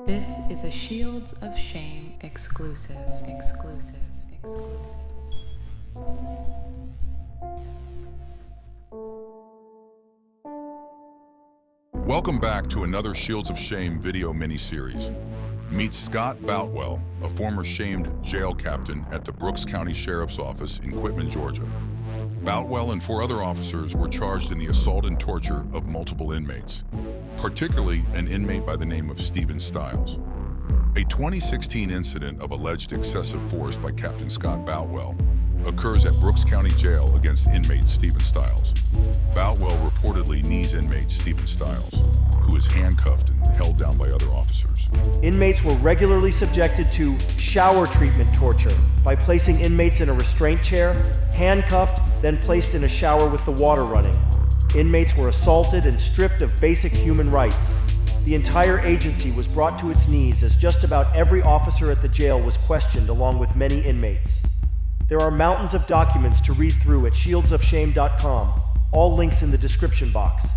This is a Shields of Shame exclusive. Welcome back to another Shields of Shame video miniseries. Meet Scott Boutwell, a former shamed jail captain at the Brooks County Sheriff's Office in Quitman, Georgia. Boutwell and 4 other officers were charged in the assault and torture of multiple inmates, particularly an inmate by the name of Stephen Stiles. A 2016 incident of alleged excessive force by Captain Scott Boutwell occurs at Brooks County Jail against inmate Stephen Stiles. Boutwell reportedly knees inmate Stephen Stiles, who is handcuffed and held down by other officers. Inmates were regularly subjected to shower treatment torture by placing inmates in a restraint chair, handcuffed, then placed in a shower with the water running. Inmates were assaulted and stripped of basic human rights. The entire agency was brought to its knees as just about every officer at the jail was questioned along with many inmates. There are mountains of documents to read through at shieldsofshame.com, all links in the description box.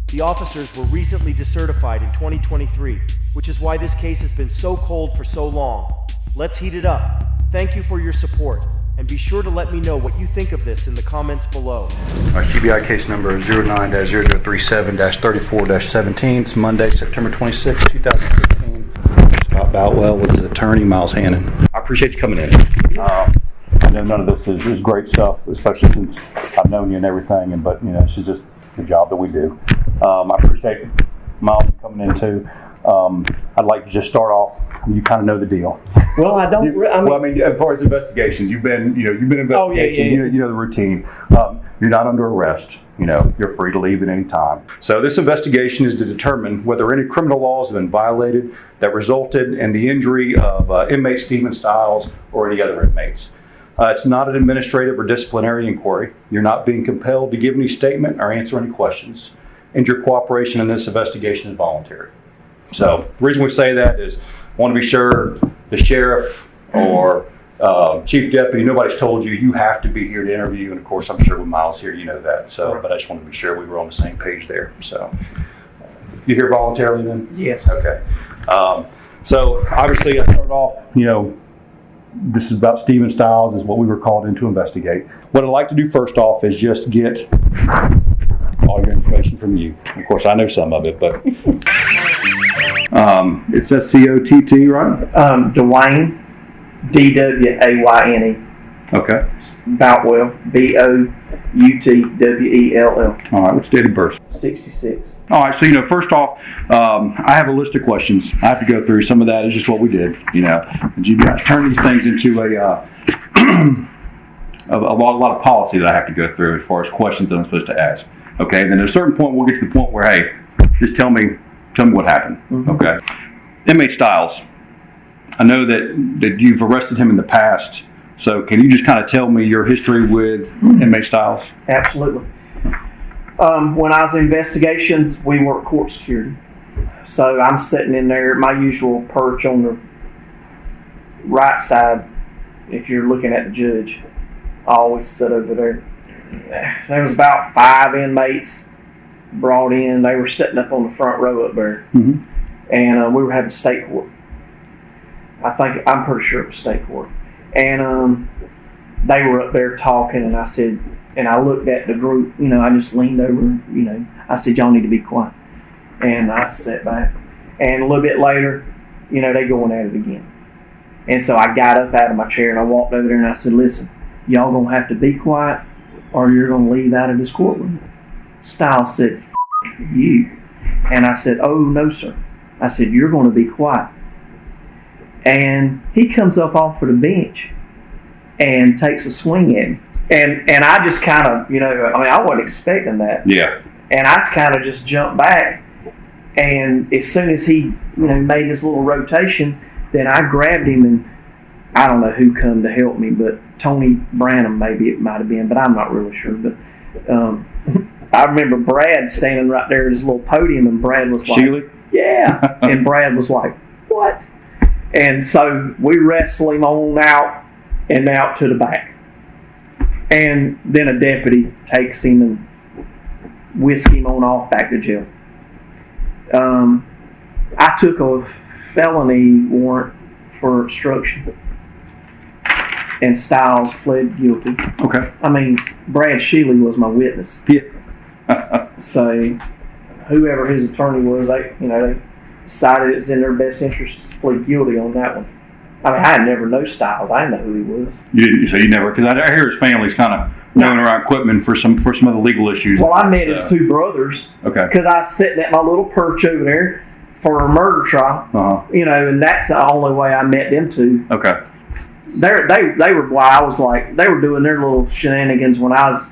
The officers were recently decertified in 2023, which is why this case has been so cold for so long. Let's heat it up. Thank you for your support, and be sure to let me know what you think of this in the comments below. Our GBI case number is 09-0037-34-17. It's Monday, September 26, 2016. Scott Boutwell with his attorney, Miles Hannon. I appreciate you coming in. I know none of this is great stuff, especially since I've known you and everything, but it's just the job that we do. I appreciate Miles coming in too. I'd like to just start off. You kind of know the deal. Well, I don't. As far as investigations, you've been investigating. Oh, yeah. You know the routine. You're not under arrest. You're free to leave at any time. So this investigation is to determine whether any criminal laws have been violated that resulted in the injury of inmate Stephen Stiles or any other inmates. It's not an administrative or disciplinary inquiry. You're not being compelled to give any statement or answer any questions, and your cooperation in this investigation is voluntary. So the reason we say that is I want to be sure the sheriff or chief deputy, nobody's told you have to be here to interview, and of course I'm sure with Miles here you know that. So, but I just want to be sure we were on the same page there. So you here voluntarily then? Yes. Okay. So obviously I started off, this is about Stephen Stiles, is what we were called in to investigate. What I'd like to do first off is just get all your information from you. Of course, I know some of it, but it says C-O-T-T, right? Dwayne, D-W-A-Y-N-E. Okay. Boutwell, B-O-U-T-W-E-L-L. All right, what's date of birth? 66. All right, so first off, I have a list of questions I have to go through. Some of that is just what we did, and you guys turn these things into a lot of policy that I have to go through as far as questions that I'm supposed to ask. Okay, and then at a certain point, we'll get to the point where, hey, just tell me what happened. Mm-hmm. Okay. Inmate Stiles, I know that you've arrested him in the past, so can you just kind of tell me your history with Inmate Stiles? Absolutely. When I was in investigations, we work court security. So I'm sitting in there, my usual perch on the right side. If you're looking at the judge, I always sit over there. There was about 5 inmates brought in. They were sitting up on the front row up there. Mm-hmm. And we were having state court. I'm pretty sure it was state court. And they were up there talking, and I said, and I looked at the group, I just leaned over, I said, y'all need to be quiet. And I sat back. And a little bit later, they going at it again. And so I got up out of my chair and I walked over there and I said, listen, y'all gonna have to be quiet or you're gonna leave out of this courtroom. Stiles said, you. And I said, oh, no, sir. I said, you're gonna be quiet. And he comes up off of the bench and takes a swing at me. And I just kind of, I wasn't expecting that. Yeah. And I kind of just jumped back. And as soon as he, made his little rotation, then I grabbed him, and I don't know who come to help me, but Tony Branham maybe it might have been, but I'm not really sure. But I remember Brad standing right there at his little podium, and Brad was like, Sheely? Yeah. And Brad was like, what? And so we wrestle him on out and out to the back. And then a deputy takes him and whisks him on off back to jail. I took a felony warrant for obstruction. And Stiles pled guilty. Okay. I mean, Brad Shealy was my witness. Yeah. So whoever his attorney was, they decided it's in their best interest to plead guilty on that one. I mean, I had never known Stiles. I didn't know who he was. You didn't, so you never, because I hear his family's kind of going around Quitman for some other legal issues. Well, I met his two brothers. Okay. Because I was sitting at my little perch over there for a murder trial. And that's the only way I met them two. Okay. They were, well, I was like, they were doing their little shenanigans when I was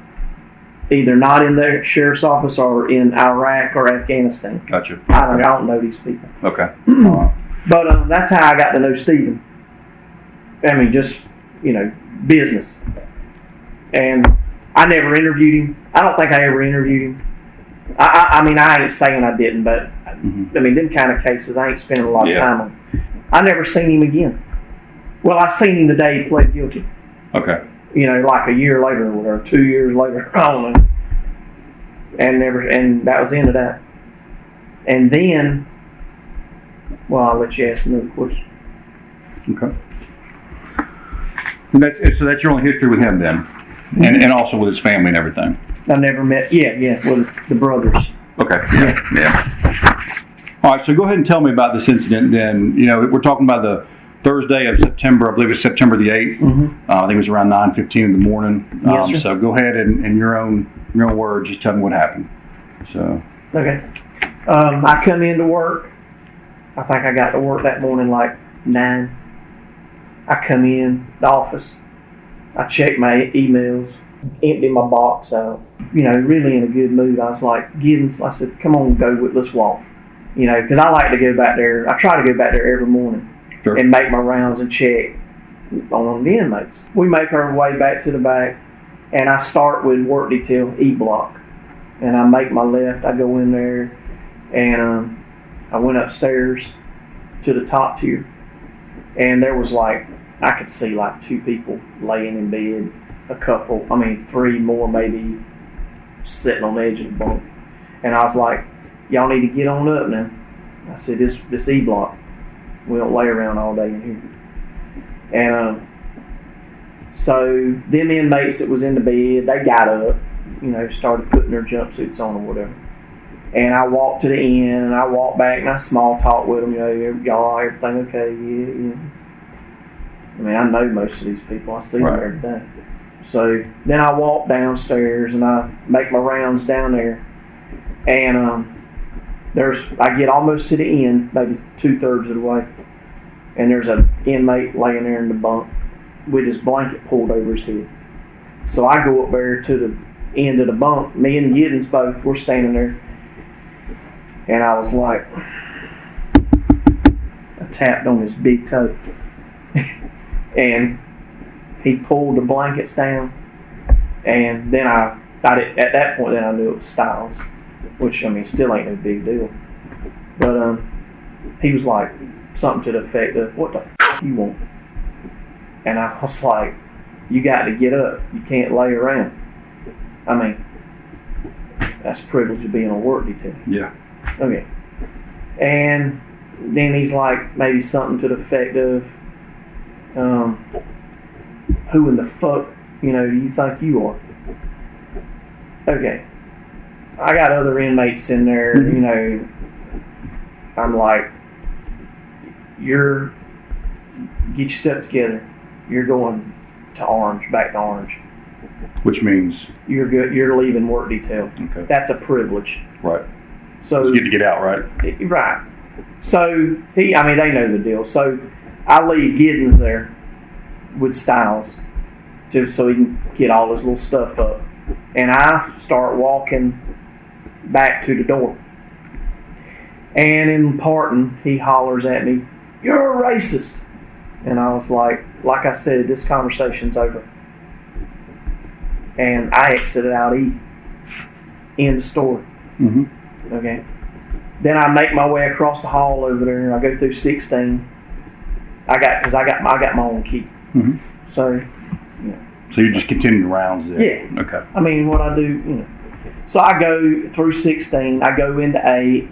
either not in the sheriff's office or in Iraq or Afghanistan. Gotcha. I don't know these people. Okay. But that's how I got to know Stephen. I mean, just, business. And I never interviewed him. I don't think I ever interviewed him. I mean, I ain't saying I didn't, but I mean, them kind of cases, I ain't spending a lot of time on. I never seen him again. Well, I seen him the day he pled guilty. Okay. Like a year later or 2 years later, I don't know. And that was the end of that. And then, well, I'll let you ask another question. Okay. And so that's your only history with him then? And also with his family and everything? I never met, with the brothers. Okay. Yeah. All right, so go ahead and tell me about this incident then. We're talking about the Thursday of September, I believe it's September the 8th. I think it was around 9:15 in the morning. Yes, sir. So go ahead and in your own words, just tell me what happened. So. Okay. I come into work. I think I got to work that morning like 9. I come in the office. I check my emails, empty my box out. Really in a good mood. I was like, Giddens, I said, come on, let's walk. Because I like to go back there. I try to go back there every morning. Sure. And make my rounds and check on the inmates. We make our way back to the back, and I start with work detail E block. And I make my left. I go in there, and I went upstairs to the top tier, and there was I could see 2 people laying in bed, a couple, 3 more maybe sitting on the edge of the bunk. And I was like, y'all need to get on up now. I said, this E block. We don't lay around all day in here. And so them inmates that was in the bed, they got up, started putting their jumpsuits on or whatever. And I walked to the end, and I walked back, and I small talk with them, y'all, everything okay? Yeah. I know most of these people. I see them every day. So then I walk downstairs, and I make my rounds down there. And I get almost to the end, maybe 2/3 of the way, and there's an inmate laying there in the bunk with his blanket pulled over his head. So I go up there to the end of the bunk. Me and Giddens both were standing there, and I was like, I tapped on his big toe, and he pulled the blankets down, and then at that point then I knew it was Stiles. Which, still ain't no big deal. But, he was like, something to the effect of, what the f*** you want? And I was like, you got to get up. You can't lay around. That's the privilege of being on work detail. Yeah. Okay. And then he's like, maybe something to the effect of, who in the fuck, you think you are? Okay. I got other inmates in there, I'm like, get your stuff together. You're going to Orange, back to Orange. Which means? You're leaving work detail. Okay. That's a privilege. Right. So you get to get out, right? Right. So they know the deal. So I leave Giddens there with Stiles so he can get all his little stuff up. And I start walking back to the door. And in parting, he hollers at me, "You're a racist." And I was like I said, this conversation's over. And I exited out in the store. Okay. Then I make my way across the hall over there, and I go through 16. I got my own key. So, So you just continue the rounds there? Yeah. Okay. What I do, So I go through 16. I go into A.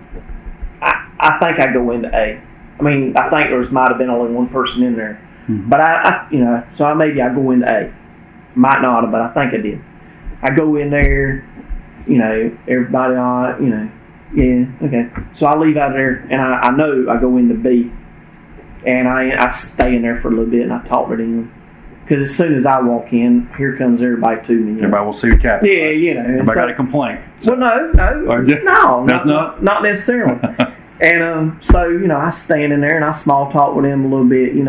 I think I go into A. I mean, I think might have been only one person in there. Mm-hmm. But so maybe I go into A. Might not have, but I think I did. I go in there, everybody on, yeah, okay. So I leave out of there, and I know I go into B, and I stay in there for a little bit, and I talk to them. Because as soon as I walk in, here comes everybody to me. Everybody will see the captain. Yeah, Everybody got a complaint. So. Well, no, not necessarily. And so I stand in there and I small talk with them a little bit, and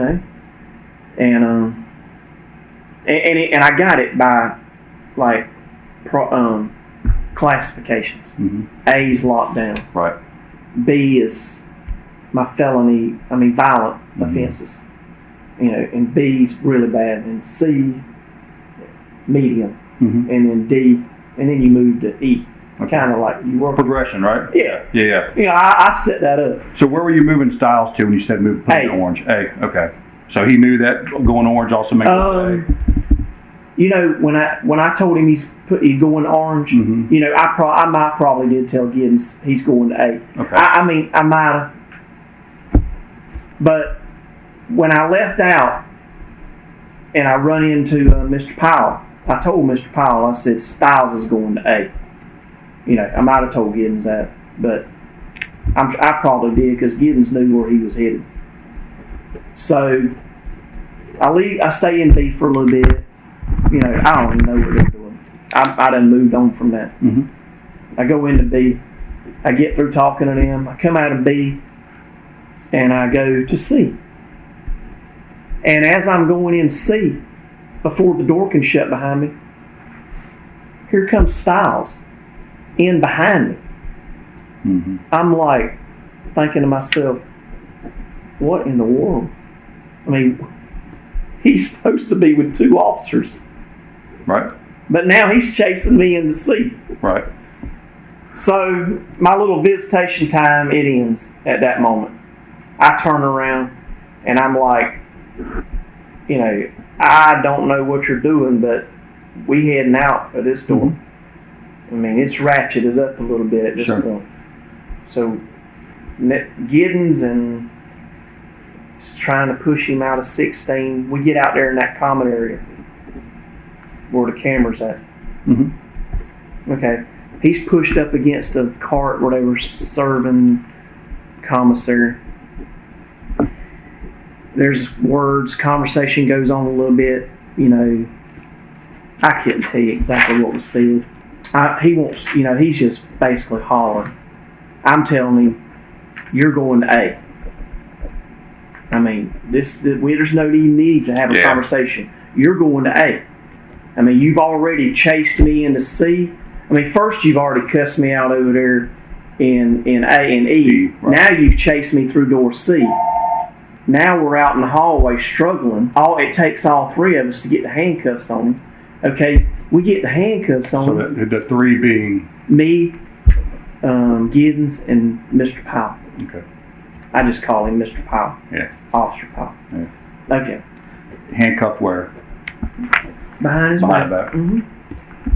I got it by like classifications. Mm-hmm. A's locked down. Right. B is my violent mm-hmm. offenses. And B's really bad, and C, medium, mm-hmm. and then D, and then you move to E. Okay. Kind of like you work. Progression, right? Yeah. Yeah. I set that up. So where were you moving styles to when you said move to orange? A. Okay. So he knew that going orange also makes it A. When I told him he's going orange, mm-hmm. I might probably did tell Giddens he's going to A. Okay. I might have, but when I left out and I run into Mr. Powell, I told Mr. Powell, I said Styles is going to A. I might have told Giddens that, but I probably did because Giddens knew where he was headed. So I stay in B for a little bit. I don't even know what they're doing. I done moved on from that. Mm-hmm. I go into B. I get through talking to them. I come out of B and I go to C. And as I'm going in C, before the door can shut behind me, here comes Styles in behind me. Mm-hmm. I'm like thinking to myself, what in the world? I mean, he's supposed to be with two officers. Right. But now he's chasing me in the C. Right. So my little visitation time, it ends at that moment. I turn around and I'm like, I don't know what you're doing, but we heading out of this door. Mm-hmm. I mean, it's ratcheted up a little bit at this sure. point. So Giddens and trying to push him out of 16. We get out there in that common area where the camera's at. Mm-hmm. Okay. He's pushed up against a cart where they were serving commissary. There's words, conversation goes on a little bit. I couldn't tell you exactly what was said. He wants, he's just basically hollering. I'm telling him, you're going to A. I mean, there's no need to have a conversation. You're going to A. I mean, you've already chased me into C. I mean, first you've already cussed me out over there in A and E. Right. Now you've chased me through door C. Now we're out in the hallway struggling. It takes all three of us to get the handcuffs on him. Okay, we get the handcuffs on him. So the three being? Me, Giddens, and Mr. Powell. Okay. I just call him Mr. Powell. Yeah. Officer Powell. Yeah. Okay. Handcuffed where? Behind his back. Mm-hmm.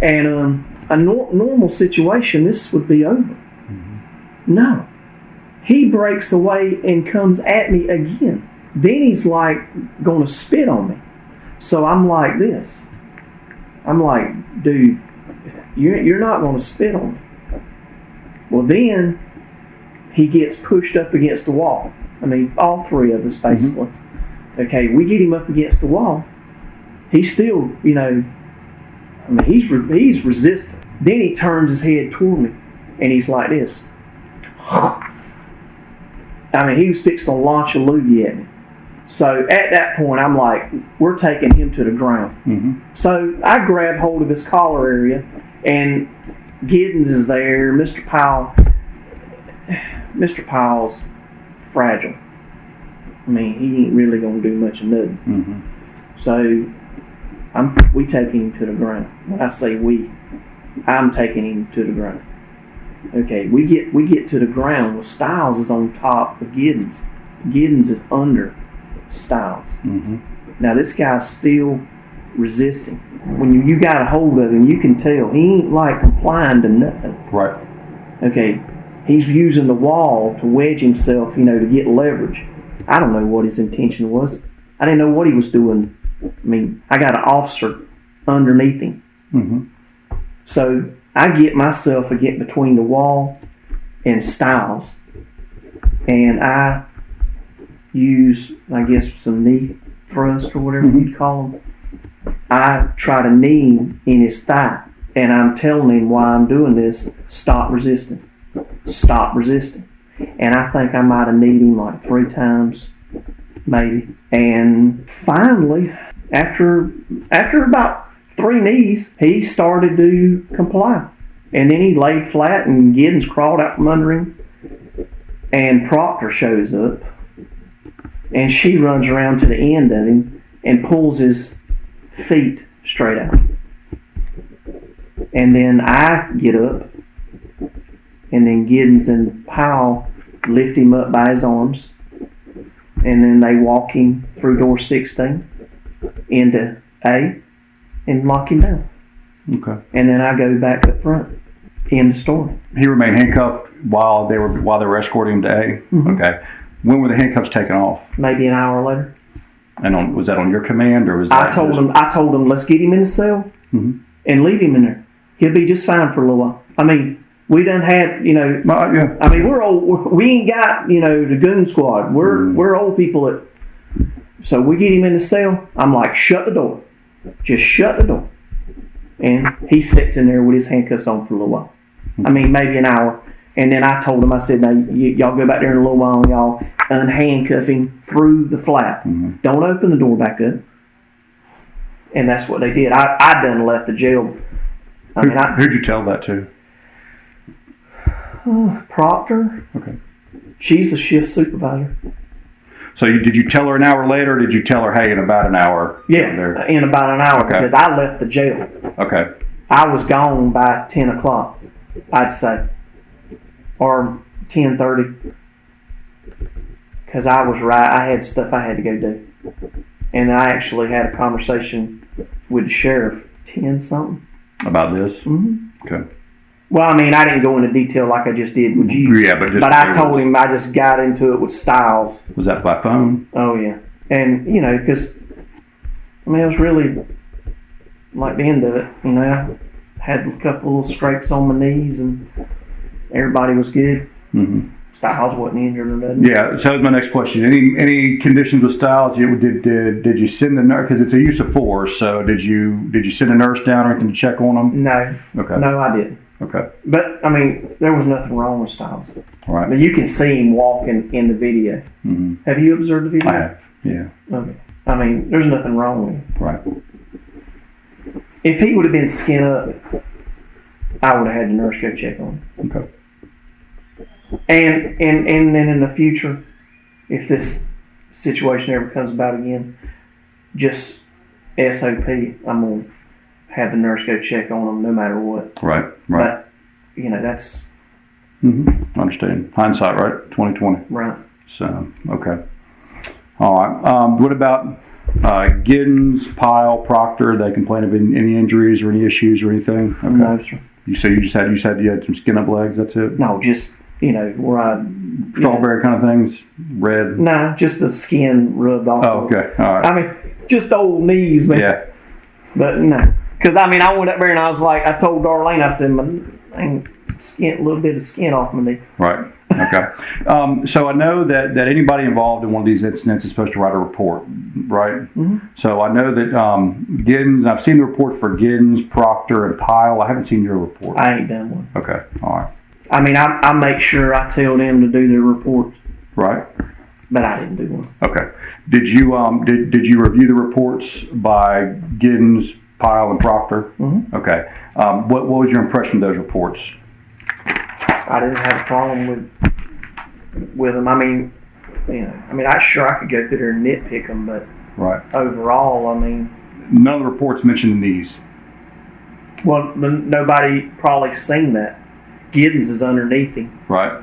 And a normal situation, this would be over. Mm-hmm. No. He breaks away and comes at me again. Then he's like going to spit on me. So I'm like this. I'm like, dude, you're not going to spit on me. Well, then he gets pushed up against the wall. I mean, all three of us basically. Mm-hmm. Okay, we get him up against the wall. He's still, he's resistant. Then he turns his head toward me, and he's like this. I mean, he was fixing to launch a loogie at me. So at that point, I'm like, we're taking him to the ground. Mm-hmm. So I grab hold of his collar area, and Giddens is there. Mr. Powell's fragile. I mean, he ain't really going to do much of nothing. Mm-hmm. So we take him to the ground. When I say we, I'm taking him to the ground. Okay, we get to the ground. Well, Styles is on top of Giddens. Giddens is under Styles. Mm-hmm. Now this guy's still resisting. When you got a hold of him, you can tell he ain't like complying to nothing. Right. Okay, he's using the wall to wedge himself, to get leverage. I don't know what his intention was. I didn't know what he was doing. I mean, I got an officer underneath him. Mm-hmm. So I get myself again between the wall and Styles, and I use, I guess, some knee thrust or whatever you'd call them. I try to knee him in his thigh, and I'm telling him why I'm doing this. Stop resisting. Stop resisting. And I think I might have kneed him like 3 times, maybe. And finally, after about 3 knees, he started to comply. And then he laid flat, and Giddens crawled out from under him. And Proctor shows up, and she runs around to the end of him and pulls his feet straight out. And then I get up, and then Giddens and Powell lift him up by his arms, and then they walk him through door 16 into A and lock him down. Okay. And then I go back up front. End of story. He remained handcuffed while they were escorting him to A. Mm-hmm. Okay. When were the handcuffs taken off? Maybe an hour later. And was that on your command, or was that? I told him, let's get him in the cell and leave him in there. He'll be just fine for a little while. I mean, we done had, Yeah. I mean, we're old. We ain't got, the goon squad. We're old people. So we get him in the cell. I'm like, shut the door. Just shut the door. And he sits in there with his handcuffs on for a little while. I mean, maybe an hour. And then I told him, I said, now, y'all go back there in a little while and y'all unhandcuff him through the flap. Mm-hmm. Don't open the door back up. And that's what they did. I done left the jail. Who'd you tell that to? Proctor. Okay. She's the shift supervisor. So did you tell her an hour later, or did you tell her, hey, in about an hour? Yeah, in about an hour, Okay. because I left the jail. Okay. I was gone by 10 o'clock, I'd say, or 10:30, because I was I had stuff I had to go do. And I actually had a conversation with the sheriff, 10-something. About this? Mm-hmm. Okay. Well, I mean, I didn't go into detail like I just did with you. Yeah, but I told him I just got into it with Styles. Was that by phone? Oh, yeah. And, because, I mean, it was really like the end of it. I had a couple little scrapes on my knees, and everybody was good. Mm-hmm. Styles wasn't injured or nothing. Yeah, so that was my next question. Any conditions with Styles? Did you send the nurse, because it's a use of force, so did you send a nurse down or anything to check on him? No. Okay. No, I didn't. Okay. But, I mean, there was nothing wrong with Styles. All right. But you can see him walking in the video. Mm-hmm. Have you observed the video? I have, yeah. Okay. I mean, there's nothing wrong with him. Right. If he would have been skin up, I would have had the nurse go check on him. Okay. And then in the future, if this situation ever comes about again, just SOP, I'm going to have the nurse go check on them no matter what. Right. But, that's... Mm-hmm. Understand. Hindsight, right? 2020. Right. So, okay. All right. What about Giddens, Pyle, Proctor? They complain of any injuries or any issues or anything? Okay. No, sir. You said you had some skin up legs. That's it. No, just where I Strawberry kind of things. Red. No, just the skin rubbed off. Oh, okay. All right. I mean, just old knees, man. Yeah. But no, because I went up there and I was like, I told Darlene, I said, a little bit of skin off my knee. Right. Okay. So I know that anybody involved in one of these incidents is supposed to write a report, right? Mm-hmm. So I know that Giddens, I've seen the report for Giddens, Proctor, and Pyle. I haven't seen your report. I ain't done one. Okay. All right. I make sure I tell them to do their reports. Right. But I didn't do one. Okay. Did you did you review the reports by Giddens, Pyle, and Proctor? Mm-hmm. Okay. What was your impression of those reports? I didn't have a problem with them. I could go through there and nitpick them, but right. Overall, none of the reports mentioned these. Well, nobody probably seen that. Giddens is underneath him. Right.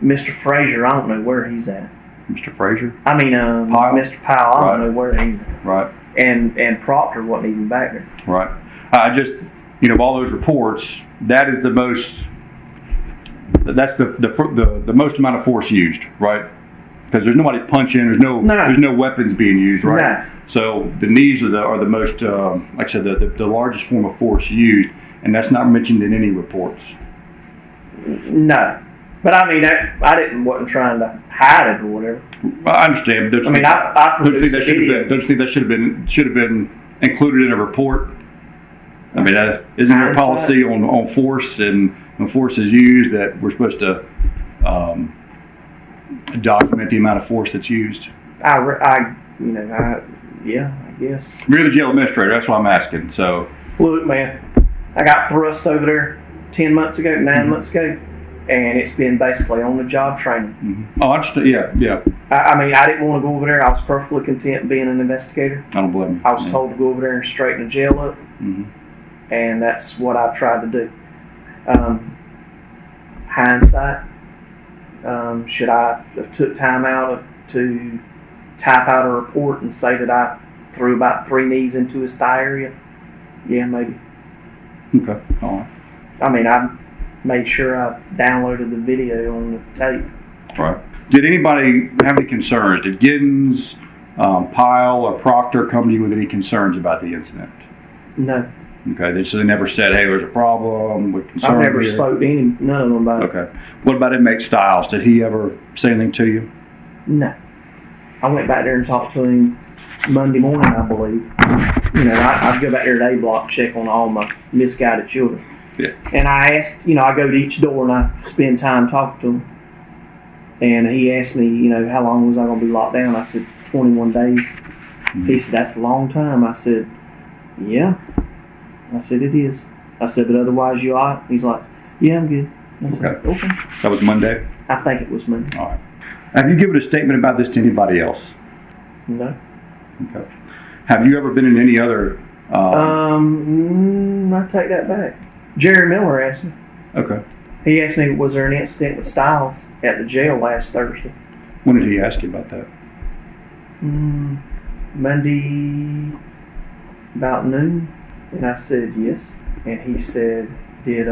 Mr. Frazier, I don't know where he's at. Mr. Frazier? Pyle? Mr. Powell, I don't know where he's at. Right. And Proctor wasn't even back there. Right. I just, of all those reports, that is the most, that's the most amount of force used, right? Because there's nobody punching, there's no weapons being used, right? No. So the knees are the most, like I said, the largest form of force used, and that's not mentioned in any reports. No. But I mean, wasn't trying to hide it or whatever. I understand, but don't you think that should have been included in a report? I mean, isn't there a policy on force, and when force is used that we're supposed to document the amount of force that's used? I guess. You're the jail administrator, that's why I'm asking. So, look, man, I got thrust over there 9 months ago, and it's been basically on the job training. Mm-hmm. Oh, I understand. Yeah. I mean, I didn't want to go over there. I was perfectly content being an investigator. I don't blame you. I was told to go over there and straighten the jail up, and that's what I tried to do. Hindsight, should I have took time out to type out a report and say that I threw about 3 knees into his thigh area? Yeah, maybe. Okay, all right. I mean, I made sure I downloaded the video on the tape. Right. Did anybody have any concerns? Did Giddens, Pyle, or Proctor come to you with any concerns about the incident? No. Okay, so they never said, hey, there's a problem with concern. I never spoke to none of them about it. Okay. What about Inmate Styles? Did he ever say anything to you? No. I went back there and talked to him Monday morning, I believe. You know, I'd go back there at A Block, check on all my misguided children. Yeah. And I asked, I go to each door and I spend time talking to him. And he asked me, how long was I going to be locked down? I said, 21 days. He said, that's a long time. I said, yeah. I said, it is. I said, but otherwise you all right? He's like, yeah, I'm good. I said, okay. That was Monday? I think it was Monday. All right. Have you given a statement about this to anybody else? No. Okay. Have you ever been in any other... I take that back. Jerry Miller asked me. Okay. He asked me, was there an incident with Styles at the jail last Thursday? When did he ask you about that? Monday, about noon. And I said, yes. And he said, did,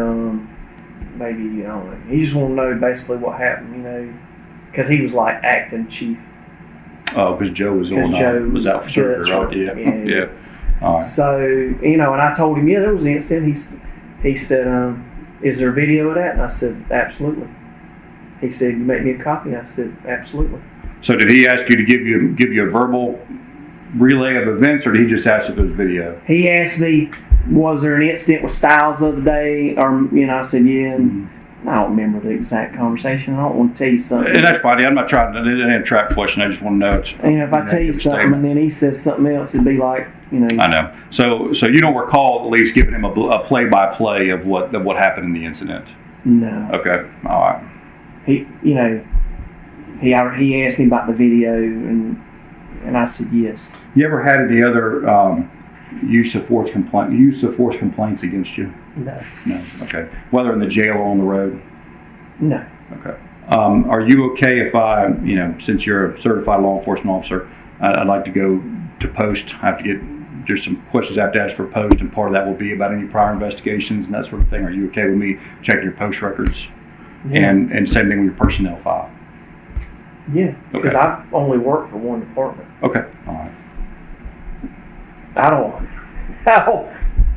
maybe, I don't know. He just wanted to know basically what happened, because he was like acting chief. Oh, because Joe was was out for surgery, right? Yeah. All right. So, and I told him, yeah, there was an incident. He said, is there a video of that? And I said, absolutely. He said, you make me a copy? I said, absolutely. So did he ask you to give you a verbal relay of events, or did he just ask if there was video? He asked me, was there an incident with Styles the other day? Or, I said, yeah. And I don't remember the exact conversation. I don't want to tell you something. And that's fine. I'm not trying to, it ain't a trap question. I just want to know. And if I tell you something and then he says something else, it'd be like, I know. So you don't recall at least giving him a play-by-play of what happened in the incident? No. Okay. All right. He asked me about the video and I said yes. You ever had any other use of force complaints against you? No. No. Okay. Whether in the jail or on the road? No. Okay. Are you okay if I, since you're a certified law enforcement officer, I'd like to go to post. There's some questions I have to ask for post, and part of that will be about any prior investigations and that sort of thing. Are you okay with me checking your post records? Yeah. And same thing with your personnel file? Yeah, because okay. I've only worked for one department. Okay, all right. I don't,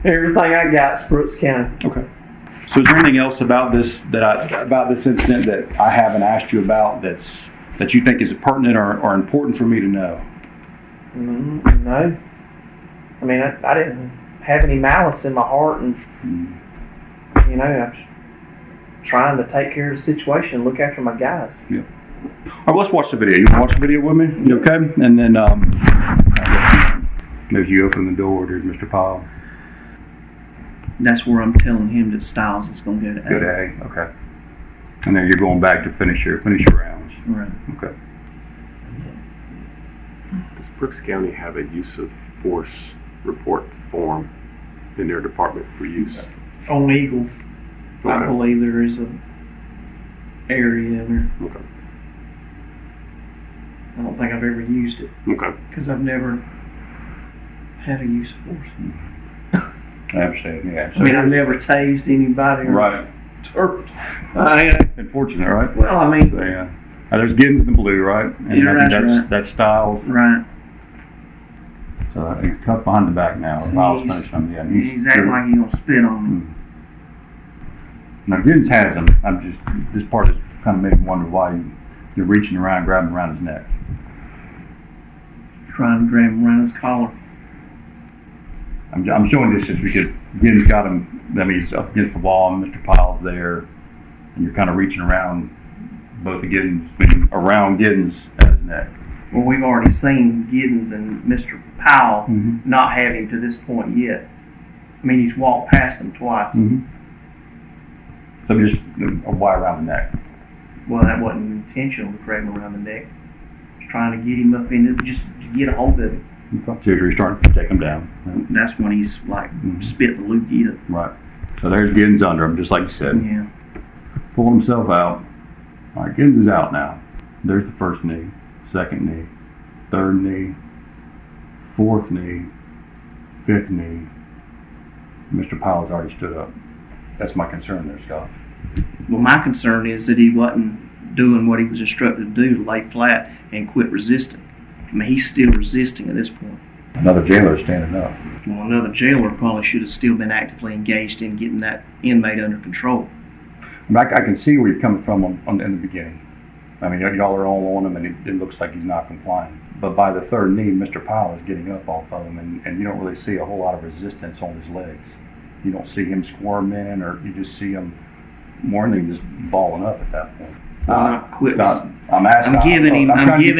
everything I got is Brooks County. Okay. So is there anything else about this about this incident that I haven't asked you about that you think is pertinent or important for me to know? No. I mean, I didn't have any malice in my heart, and I was trying to take care of the situation and look after my guys. Yeah. All right, let's watch the video. You want to watch the video with me? You okay? And then maybe you open the door, there's Mr. Powell. That's where I'm telling him that Styles is going to go to A. Go to A, okay. And then you're going back to finish your rounds. Right. Okay. Does Brooks County have a use of force report form in their department for use? On Eagle, Okay. I believe there is a area in there. Okay. I don't think I've ever used it Okay. because I've never had a use of force. I understand, yeah. So I've never tased anybody. Right. Or, Unfortunate, right? well, I mean, So, yeah. There's Giddens in the blue, right? And Yeah, I think that's right. that's Styles. Right. So he's cut behind the back now. Styles finishing him. Yeah, He's acting like he's gonna spit on me. Now Giddens has him. This part is kind of making me wonder why you're reaching around, grabbing around his neck. Trying to grab him around his collar. I'm showing this just because Giddens got him. I mean, he's up against the wall, and Mr. Pyle's there, and you're kind of reaching around both the Giddens, around Giddens at his neck. Well, we've already seen Giddens and Mr. Powell not have him to this point yet. I mean, he's walked past him twice. So just why around the neck? Well, that wasn't intentional to grab him around the neck. Just trying to get him up into, just to get a hold of him. Okay. So you're starting to take him down. Right? That's when he's like spit the loogie. Right. So there's Giddens under him, just like you said. Yeah. Pulling himself out. All right, Giddens is out now. There's the first knee, second knee, third knee, fourth knee, fifth knee. Mr. Powell has already stood up. That's my concern there, Scott. Well, my concern is that he wasn't doing what he was instructed to do, to lay flat and quit resisting. I mean, he's still resisting at this point. Another jailer is standing up. Well, another jailer probably should have still been actively engaged in getting that inmate under control. I mean, I can see where you're coming from in the beginning. I mean, y'all are all on him, and it looks like he's not complying. But by the third knee, Mr. Powell is getting up off of him, and you don't really see a whole lot of resistance on his legs. You don't see him squirming, or you just see him more than just balling up at that point. I'm giving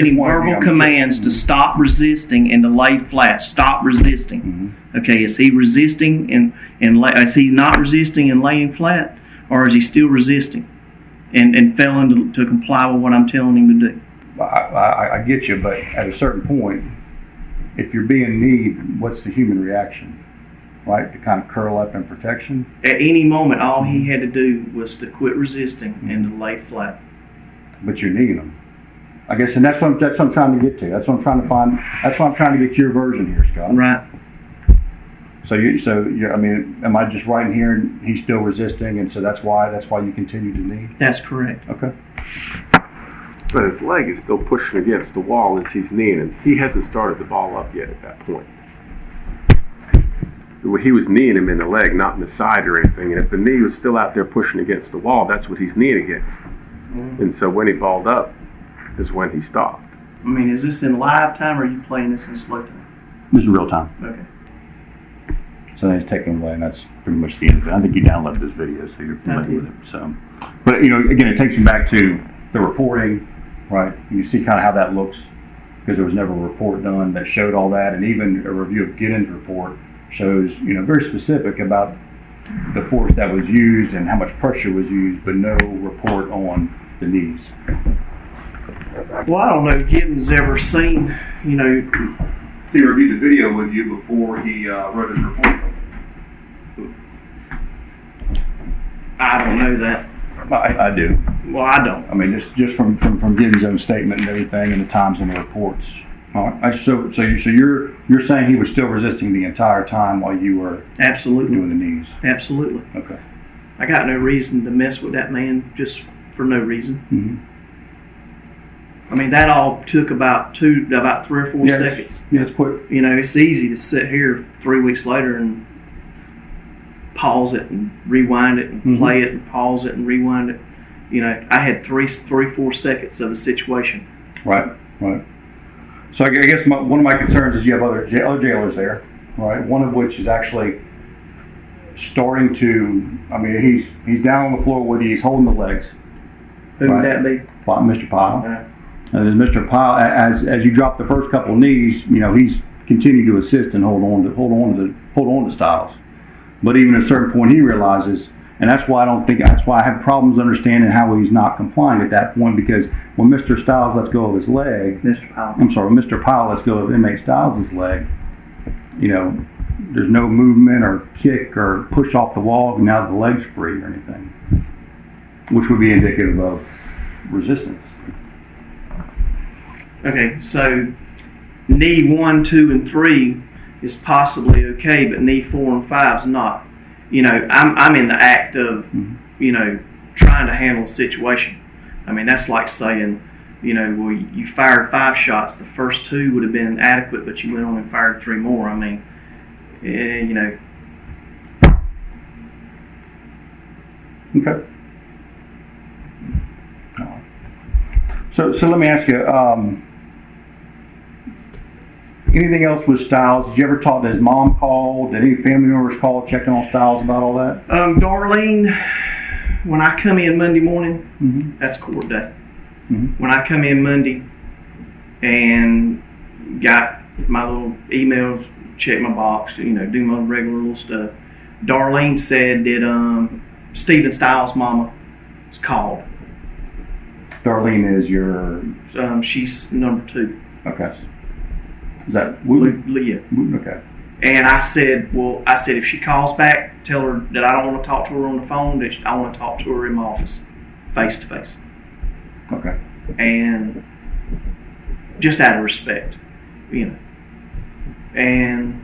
him verbal commands to stop resisting and to lay flat. Stop resisting. Okay, is he resisting is he not resisting and laying flat, or is he still resisting and failing to comply with what I'm telling him to do? I get you, but at a certain point, if you're being kneed, what's the human reaction? Right, to kind of curl up in protection? At any moment, all he had to do was to quit resisting and to lay flat. But you're kneeing him, I guess, and that's what I'm trying to get to. That's what I'm trying to find. That's why I'm trying to get your version here, Scott. Right. So I mean, am I just right in here? And he's still resisting, and so that's why you continue to knee. That's correct. Okay. But his leg is still pushing against the wall as he's kneeing, and he hasn't started the ball up yet at that point. He was kneeing him in the leg, not in the side or anything. And if the knee was still out there pushing against the wall, that's what he's kneeing against. And so when he balled up is when he stopped. I mean, is this in live time, or are you playing this in slow time? This is real time. Okay. So then he's taken away, and that's pretty much the end of it. I think you downloaded this video, so you're familiar with it. So, but again, it takes you back to the reporting, right? You see kind of how that looks, because there was never a report done that showed all that, and even a review of Giddens' report shows, very specific about the force that was used and how much pressure was used, but no report on the knees. Well, I don't know if Giddens ever seen, He reviewed the video with you before he wrote his report. I don't know that. I do. Well, I don't. I mean, just from Giddens' own statement and everything, and the times in the reports. All right. So you're saying he was still resisting the entire time while you were absolutely doing the knees? Absolutely. Okay. I got no reason to mess with that man just for no reason. I mean, that all took about 3 or 4 seconds. Yeah, it's quick. It's easy to sit here 3 weeks later and pause it and rewind it and play it and pause it and rewind it. I had 4 seconds of a situation. Right. So I guess one of my concerns is you have other jailers there, right? One of which is actually starting to. I mean, he's down on the floor with you. He's holding the legs. Who would that be? Mr. Pyle. And as Mr. Pyle, as you drop the first couple of knees, he's continued to assist and hold on to Styles. But even at a certain point, he realizes, and that's why I have problems understanding how he's not complying at that point, because when Mr. Styles lets go of his leg, when Mr. Pyle lets go of inmate Styles' leg, there's no movement or kick or push off the wall, and now the leg's free or anything, which would be indicative of resistance. Okay, so knee 1, 2, and 3 is possibly okay, but knee 4 and 5 is not. I'm in the act of, trying to handle a situation. I mean, that's like saying, you know, well, you fired 5 shots. The first 2 would have been adequate, but you went on and fired 3 more. I mean, you know. Okay. So let me ask you, anything else with Styles? Did you ever talk to his mom call? Did any family members call checking on Styles about all that? Darlene, when I come in Monday morning, Mm-hmm. that's court day. Mm-hmm. When I come in Monday and got my little emails, check my box, you know, do my regular little stuff, Darlene said that Stephen Styles' mama was called. Darlene is your... She's number 2. Okay. Is that... Wooten? Leah. Okay. And I said, if she calls back, tell her that I don't want to talk to her on the phone, that I want to talk to her in my office, face to face. Okay. And just out of respect, you know. And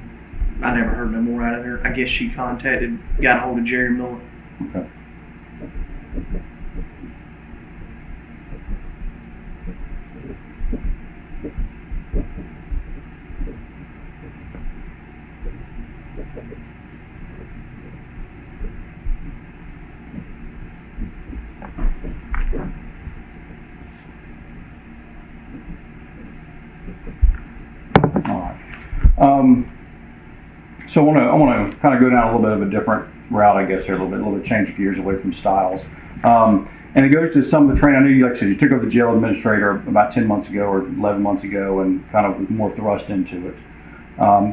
I never heard no more out of her. I guess she got a hold of Jerry Miller. Okay. So I want to kind of go down a little bit of a different route, I guess, here, a little bit change of gears away from Styles. And it goes to some of the training. I know you, like I said, you took over the jail administrator about 10 months ago or 11 months ago and kind of more thrust into it.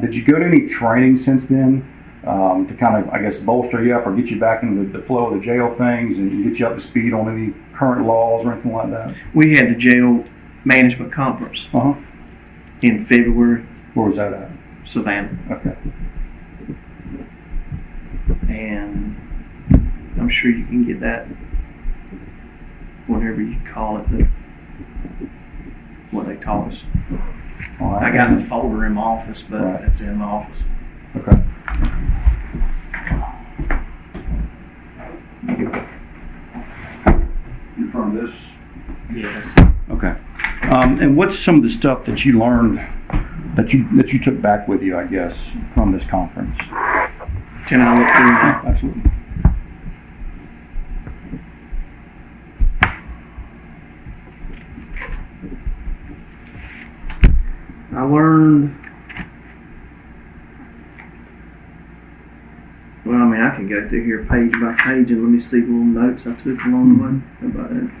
Did you go to any training since then to kind of, I guess, bolster you up or get you back into the flow of the jail things and get you up to speed on any current laws or anything like that? We had the jail management conference in February. Where was that at? Savannah. Okay. And I'm sure you can get that, whatever you call it, what they taught us. All right. I got the folder in my office, but Right. That's in my office. Okay. You from this? Yes. Okay. And what's some of the stuff that you learned that you took back with you, I guess, from this conference? Can I look through that? Absolutely. I learned, well, I mean, I can go through here page by page and let me see the little notes I took along the way. How about that?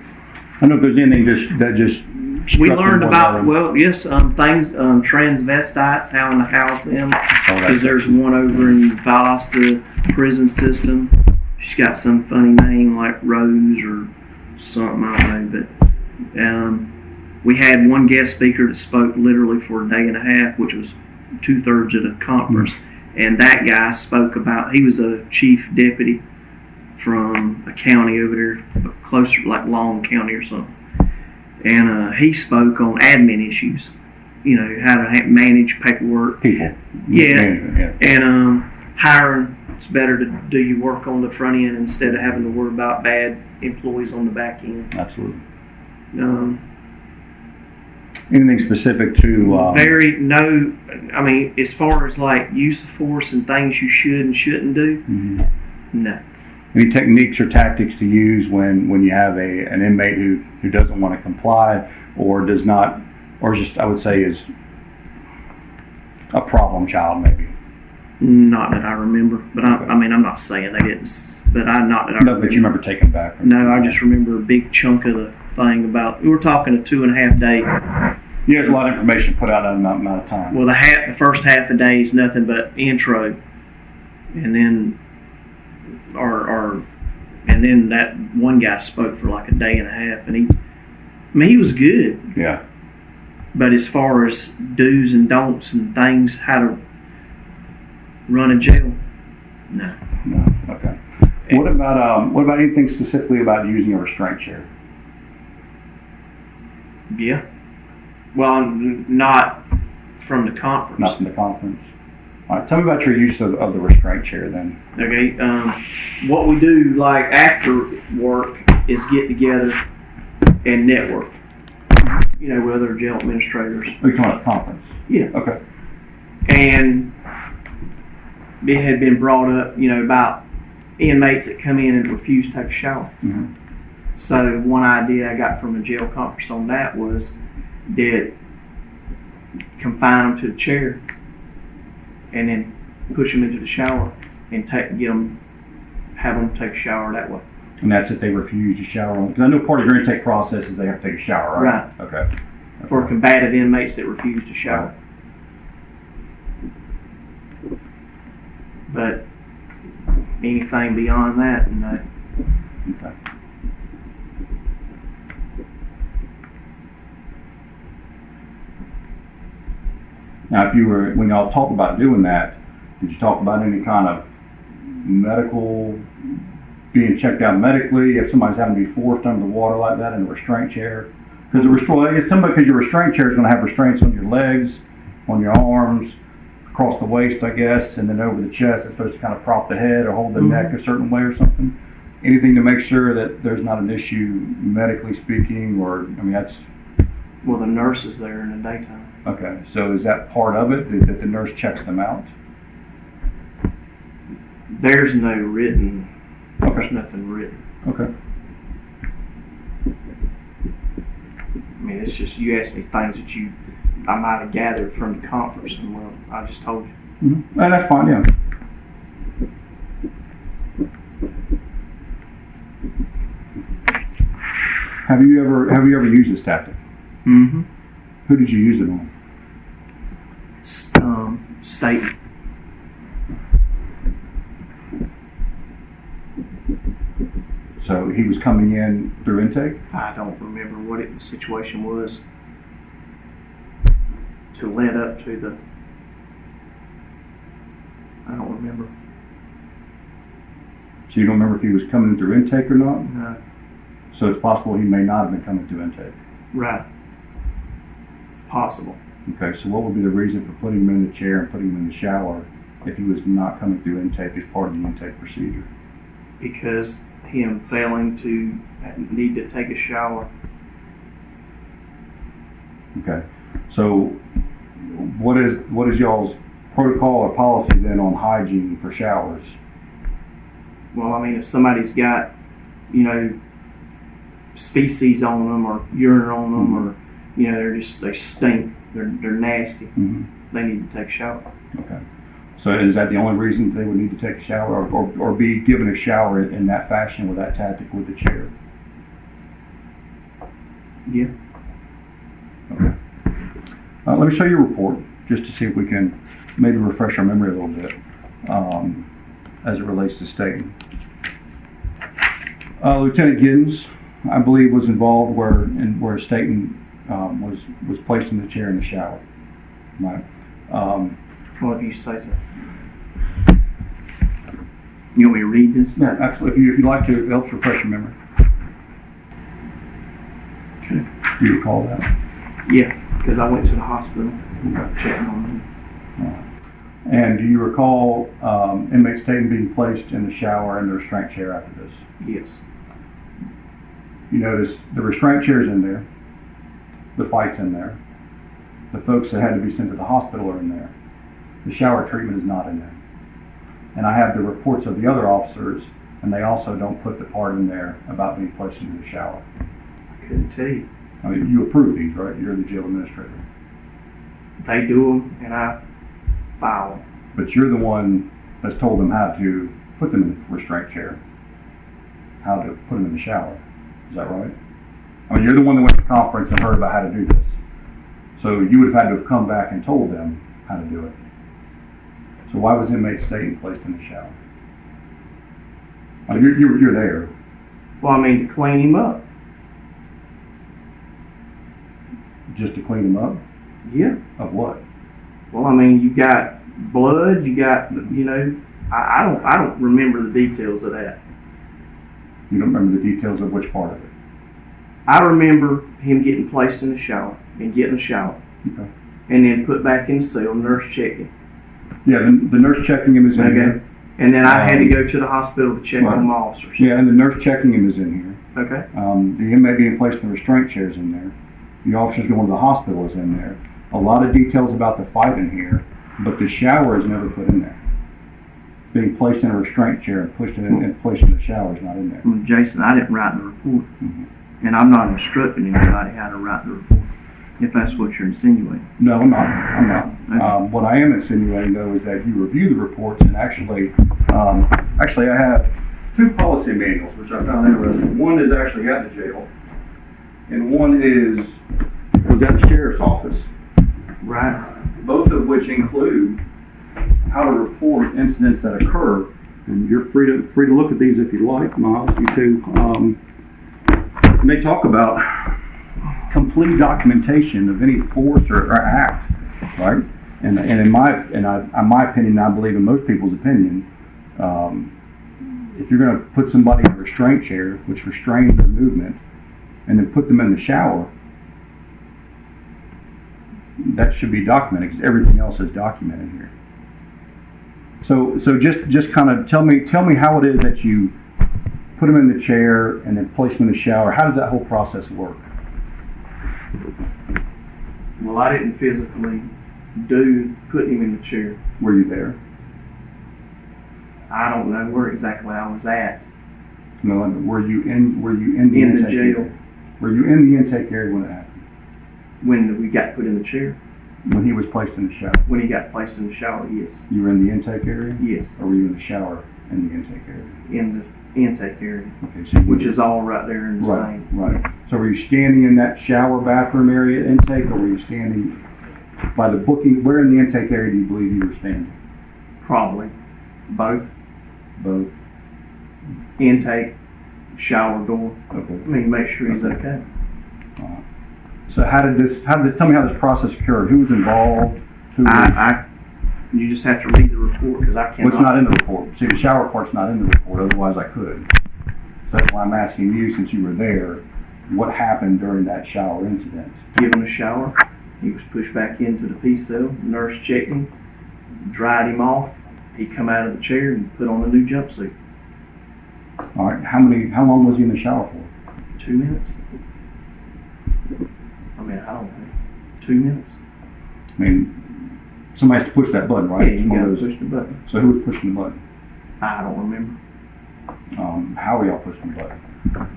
I know if there's anything that just We struck you learned more about, than- well, yes, things, transvestites, how to house them. Oh, Because there's one over in the Valdosta prison system. She's got some funny name like Rose or something, I don't know. But we had one guest speaker that spoke literally for a day and a half, which was 2/3 of the conference. And that guy spoke about, he was a chief deputy from a county over there, closer, like Long County or something. And he spoke on admin issues, you know, how to manage paperwork. people. Yeah. Yeah. And hiring, it's better to do your work on the front end instead of having to worry about bad employees on the back end. Absolutely. Anything specific to? I mean, as far as like use of force and things you should and shouldn't do, no. Any techniques or tactics to use when you have an inmate who doesn't want to comply or does not, or just, I would say, is a problem child maybe? Not that I remember, but I mean, I'm not saying they didn't, but not that I No, but you remember taking back. No, I just remember a big chunk of the thing about, we were talking a 2.5 day. Yeah, there's a lot of information put out in that amount of time. Well, the first half a day is nothing but intro, and then and then that one guy spoke for like a day and a half, and he was good. Yeah. But as far as do's and don'ts and things, how to run a jail, no. No. Okay. What about anything specifically about using a restraint chair? Yeah. Well, not from the conference. Not from the conference. All right. Tell me about your use of the restraint chair then. Okay. What we do like after work is get together and network. with other jail administrators. Oh, you're talking about the conference? Yeah. Okay. And it had been brought up, about inmates that come in and refuse to take a shower. Mm-hmm. So one idea I got from the jail conference on that was that confine them to the chair and then push them into the shower and have them take a shower that way. And that's if they refuse to shower. Because I know part of your intake process is they have to take a shower, right? Right. Okay. For combative inmates that refuse to shower. But anything beyond that, no. Okay. Now, when y'all talked about doing that, did you talk about any kind of medical, being checked out medically, if somebody's having to be forced under the water like that in a restraint chair? Because your restraint chair is going to have restraints on your legs, on your arms, across the waist, I guess, and then over the chest. It's supposed to kind of prop the head or hold the neck a certain way or something. Anything to make sure that there's not an issue medically speaking, that's... Well, the nurse is there in the daytime. Okay, so is that part of it, that the nurse checks them out? There's no written. Okay. There's nothing written. Okay. I mean, it's just you asked me things that I might have gathered from the conference, and well, I just told you. Mm-hmm. And that's fine, yeah. Have you ever used this tactic? Mm-hmm. Who did you use it on? State. So he was coming in through intake? I don't remember what the situation was to lead up to the. I don't remember. So you don't remember if he was coming in through intake or not? No. So it's possible he may not have been coming through intake. Right. Possible. Okay, so what would be the reason for putting him in the chair and putting him in the shower if he was not coming through intake as part of the intake procedure? Because him failing to need to take a shower. Okay, so what is y'all's protocol or policy then on hygiene for showers? Well, I mean, if somebody's got, species on them or urine on them, or they stink, they're nasty. Mm-hmm. They need to take a shower. Okay. So is that the only reason they would need to take a shower or be given a shower in that fashion with that tactic with the chair? Yeah. Okay. Let me show you a report just to see if we can maybe refresh our memory a little bit as it relates to Staten. Lieutenant Giddens, I believe, was involved where Staten was placed in the chair in the shower. Right. Well, if you say so. You want me to read this? Yeah, absolutely. If you'd like to, it helps refresh your memory. Okay. Do you recall that? Yeah, because I went to the hospital Okay. checking on him. And do you recall inmate Staten being placed in the shower in the restraint chair after this? Yes. You notice the restraint chair's in there, the fight's in there, the folks that had to be sent to the hospital are in there. The shower treatment is not in there. And I have the reports of the other officers, and they also don't put the part in there about being placed into the shower. I couldn't tell you. I mean, you approve these, right? You're the jail administrator. They do them, and I file them. But you're the one that's told them how to put them in the restraint chair, how to put them in the shower. Is that right? I mean, you're the one that went to the conference and heard about how to do this. So you would have had to have come back and told them how to do it. So why was inmate Staten placed in the shower? I mean, you're there. Well, I mean, to clean him up. Just to clean him up? Yeah. Of what? Well, I mean, you got blood, you got, I don't remember the details of that. You don't remember the details of which part of it? I remember him getting placed in the shower and getting a shower. Okay. And then put back in the cell, nurse checking. Yeah, the nurse checking him is in here. And then I had to go to the hospital to check Right. on my officers. Yeah, and the nurse checking him is in here. Okay. The inmate being placed in the restraint chair is in there. The officers going to the hospital is in there. A lot of details about the fight in here, but the shower is never put in there. Being placed in a restraint chair and pushed in and placed in the shower is not in there. Well, Jason, I didn't write the report, Mhm. and I'm not instructing anybody how to write the report, if that's what you're insinuating. No, I'm not. I'm not. Okay. What I am insinuating, though, is that you review the reports and actually I have two policy manuals, which I found interesting. One is actually at the jail, and one was at the sheriff's office. Right. Both of which include how to report incidents that occur. And you're free to look at these if you like, Miles. You too. And they talk about complete documentation of any force or act, right? And in my opinion, I believe in most people's opinion, if you're going to put somebody in a restraint chair, which restrains their movement, and then put them in the shower, that should be documented because everything else is documented here. So just kind of tell me how it is that you put them in the chair and then place them in the shower. How does that whole process work? Well, I didn't physically do putting him in the chair. Were you there? I don't know where exactly I was at. No, were you in the In the intake jail. area? Were you in the intake area when it happened? When we got put in the chair. When he was placed in the shower? When he got placed in the shower, yes. You were in the intake area? Yes. Or were you in the shower in the intake area? In the intake area, Okay, so which is all right there in the right, same. right. So were you standing in that shower bathroom area intake, or were you standing by the booking? Where in the intake area do you believe you were standing? Probably both. Both. Intake, shower door. Okay. I mean, make sure he's okay. So tell me how this process occurred? Who was involved? You just have to read the report because I cannot. What's not in the report? See, the shower part's not in the report, otherwise I could. So that's why I'm asking you, since you were there, what happened during that shower incident? Given a shower, he was pushed back into the P cell. Nurse checked him, dried him off. He come out of the chair and put on a new jumpsuit. All right. How long was he in the shower for? 2 minutes. I mean, I don't know. 2 minutes. I mean, somebody has to push that button, right? Yeah, you It's one gotta of those- push the button. So who was pushing the button? I don't remember How were y'all pushing the button?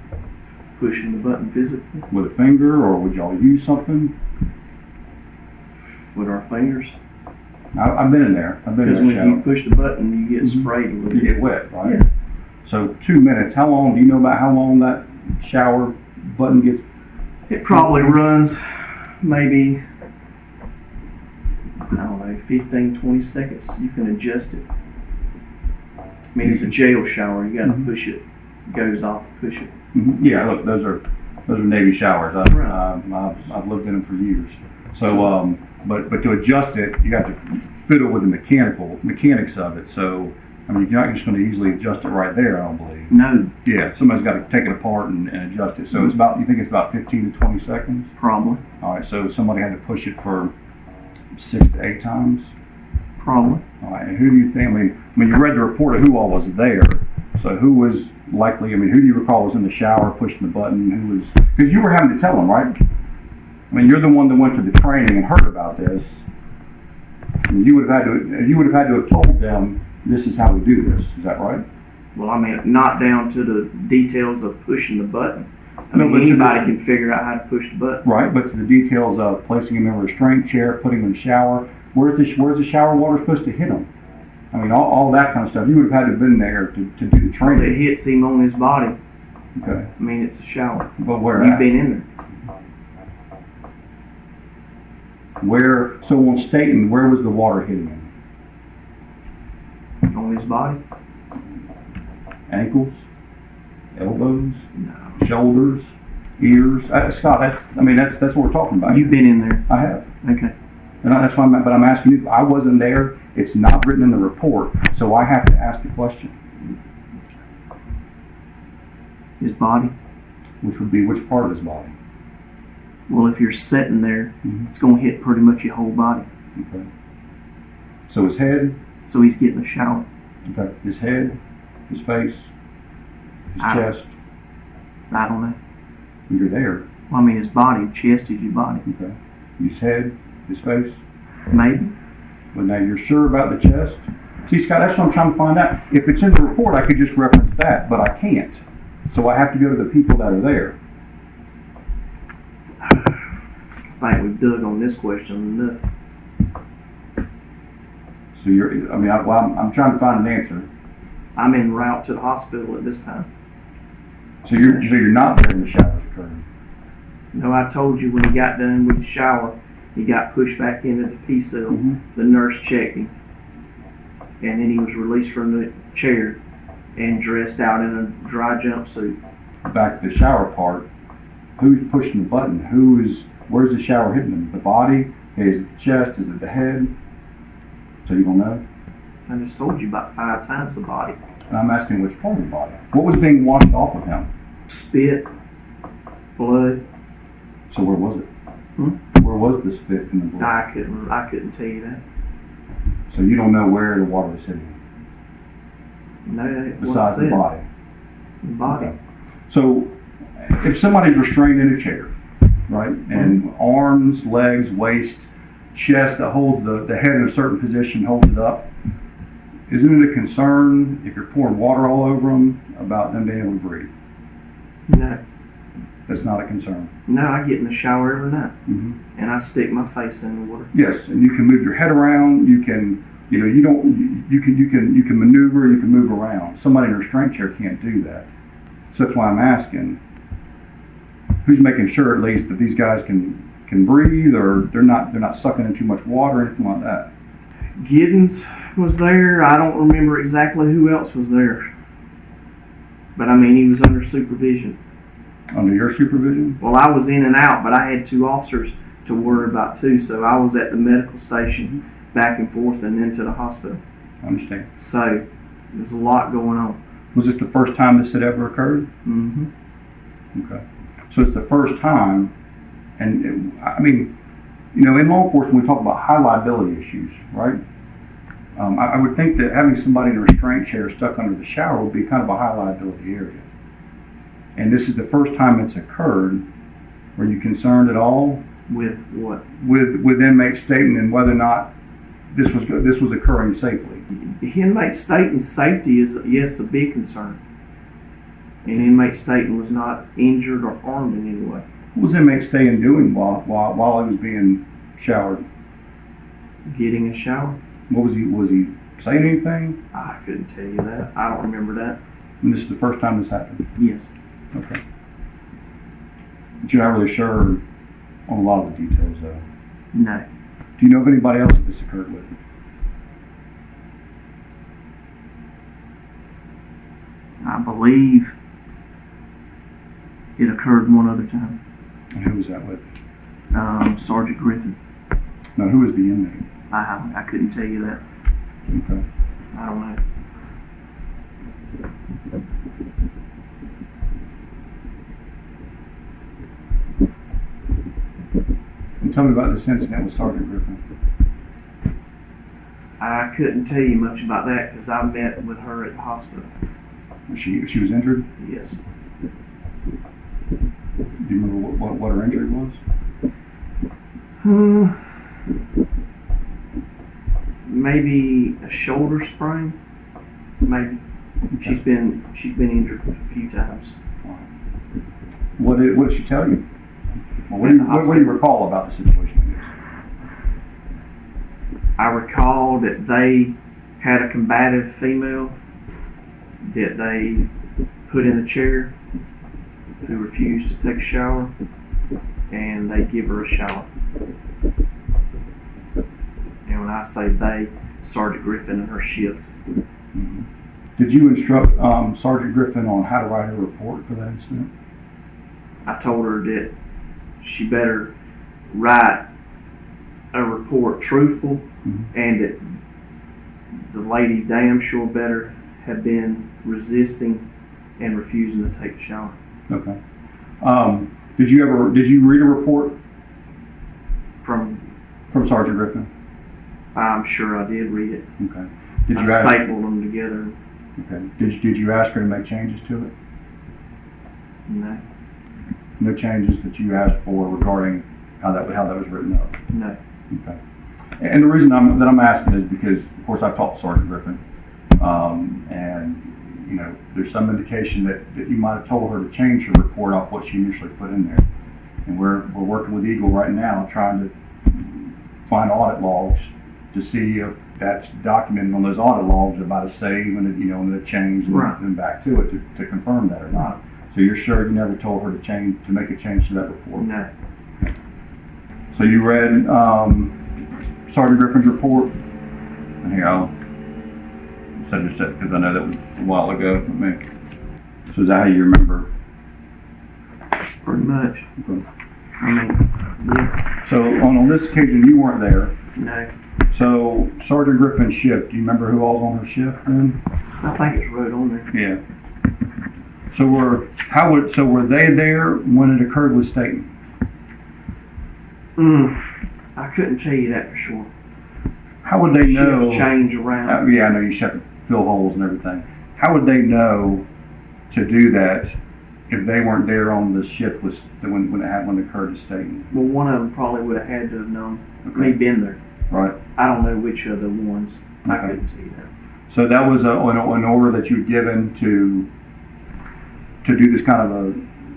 pushing the button physically With a finger, or would y'all use something? with our fingers. I've been in there. I've been in Because that when shower. you push the button, you get sprayed a little You bit. get wet, right? Yeah. So 2 minutes. How long? Do you know about how long that shower button gets? It probably runs maybe, I don't know, 15, 20 seconds. You can adjust it. I mean, it's a jail shower. You gotta Mhm. push it. Goes off, push it. Yeah, look, those are Navy showers. I've lived in them for years. So, but to adjust it, you have to fiddle with the mechanics of it. So, I mean, you're not just going to easily adjust it right there, I don't believe. No, Yeah, somebody's got to take it apart and adjust it. So it's about, you think it's about 15 to 20 seconds? probably. All right, so somebody had to push it for 6 to 8 times? Probably. All right, and who do you think, I mean, you read the report of who all was there. So who was likely, I mean, who do you recall was in the shower pushing the button? Who was, because you were having to tell them, right? I mean, you're the one that went to the training and heard about this. And you would have had to have told them, this is how we do this. Is that right? Well, I mean, not down to the details of pushing the button. I No, mean, but anybody can figure out how to push the button. Right, but to the details of placing him in a restraint chair, putting him in the shower, where's the shower water supposed to hit him? I mean, all that kind of stuff. You would have had to have been there to do the It training. hits him on his body. Okay. I mean, it's a shower. But where You've at? been in there. So on Staten, where was the water hitting him? On his body? Ankles? Elbows? No. Shoulders? Ears? Scott, that's what we're talking about. You've been in there. I have. Okay. And that's why I'm asking you. I wasn't there. It's not written in the report, so I have to ask the question. His body? Which would be which part of his body? Well, if you're sitting there, Mhm. it's going to hit pretty much your whole body. Okay. So his head? So he's getting a shower. Okay. His head? His face? His I- chest? I don't know. You're there. Well, I mean, his body, chest is your body. Okay. His head, his face? Maybe. Well, now you're sure about the chest? See, Scott, that's what I'm trying to find out. If it's in the report, I could just reference that, but I can't. So I have to go to the people that are there. I think we've dug on this question enough. So I'm trying to find an answer. I'm en route to the hospital at this time. So you're not there when the shower's occurring? No, I told you when he got done with the shower, he got pushed back into the P cell. Mhm. The nurse checked him, and then he was released from the chair and dressed out in a dry jumpsuit. Back to the shower part, who's pushing the button? Where's the shower hitting them? The body? Is it the chest? Is it the head? So you don't know? I just told you about 5 times the body. And I'm asking which part of the body. What was being washed off of him? Spit, blood. So where was it? Where was the spit and the blood? I couldn't tell you that. So you don't know where the water was hitting No, it besides wasn't the said. body? The body. Okay. So if somebody's restrained in a chair, right, and arms, legs, waist, chest that holds the head in a certain position, holds it up, isn't it a concern if you're pouring water all over them about them being able to breathe? No. That's not a concern. No, I get in the shower every night, Mm-hmm. and I stick my face in the water. Yes, and you can move your head around. You can maneuver. You can move around. Somebody in a restraint chair can't do that. So that's why I'm asking, who's making sure at least that these guys can breathe, or they're not sucking in too much water or anything like that. Giddens was there. I don't remember exactly who else was there, but I mean he was under supervision. Under your supervision? Well, I was in and out, but I had 2 officers to worry about too. So I was at the medical station, back and forth, and then to the hospital. I understand. So there's a lot going on. Was this the first time this had ever occurred? Mm-hmm. Okay. So it's the first time, and in law enforcement we talk about high liability issues, right? I would think that having somebody in a restraint chair stuck under the shower would be kind of a high liability area. And this is the first time it's occurred. Were you concerned at all? With what? With inmates stating and whether or not this was occurring safely? The inmate stating safety is, yes, a big concern. And inmate stating was not injured or harmed in any way. What was inmate staying doing while he was being showered? Getting a shower. Was he saying anything? I couldn't tell you that. I don't remember that. And this is the first time this happened? Yes. Okay. But you're not really sure on a lot of the details, though. No. Do you know of anybody else that this occurred with? I believe it occurred one other time. And who was that with? Sergeant Griffin. No, who was the inmate? I couldn't tell you that. Okay. I don't know. And tell me about this incident with Sergeant Griffin. I couldn't tell you much about that because I met with her at the hospital. She was injured? Yes. Do you remember what her injury was? Maybe a shoulder sprain. Maybe. Okay. She's been injured a few times. What did she tell you? Well, what do you recall about the situation, I guess? I recall that they had a combative female that they put in a chair who refused to take a shower, and they give her a shower. And when I say they, Sergeant Griffin and her shift. Mm-hmm. Did you instruct Sergeant Griffin on how to write a report for that incident? I told her that she better write a report truthful, and that the lady damn sure better have been resisting and refusing to take a shower. Okay. Did you read a report From Sergeant Griffin? I'm sure I did read it. Okay. Did I you ask? stapled them together. Okay. Did you ask her to make changes to it? No. No changes that you asked for regarding how that was written up? No. Okay. And the reason that I'm asking is because, of course, I've talked to Sergeant Griffin, and there's some indication that you might have told her to change her report off what she initially put in there. And we're working with Eagle right now, trying to find audit logs to see if that's documented on those audit logs about a save and and a change and back to it to confirm that or not. So you're sure you never told her to make a change to that report? No. So you read Sergeant Griffin's report? And here, I'll set just because I know that was a while ago. So is that how you remember? Pretty much. Okay. I mean, yeah. So on this occasion, you weren't there. No. So Sergeant Griffin's shift, do you remember who all was on her shift then? I think it's wrote on there. Yeah. So were they there when it occurred with Staten? I couldn't tell you that for sure. How would they know? Shifts change around. Yeah, I know you have to fill holes and everything. How would they know to do that if they weren't there on the shift when it occurred to Staten? Well, one of them probably would have had to have known. Okay. Me been there. Right. I don't know which of the ones. I Okay. couldn't tell you that. So that was an order that you had given to do this kind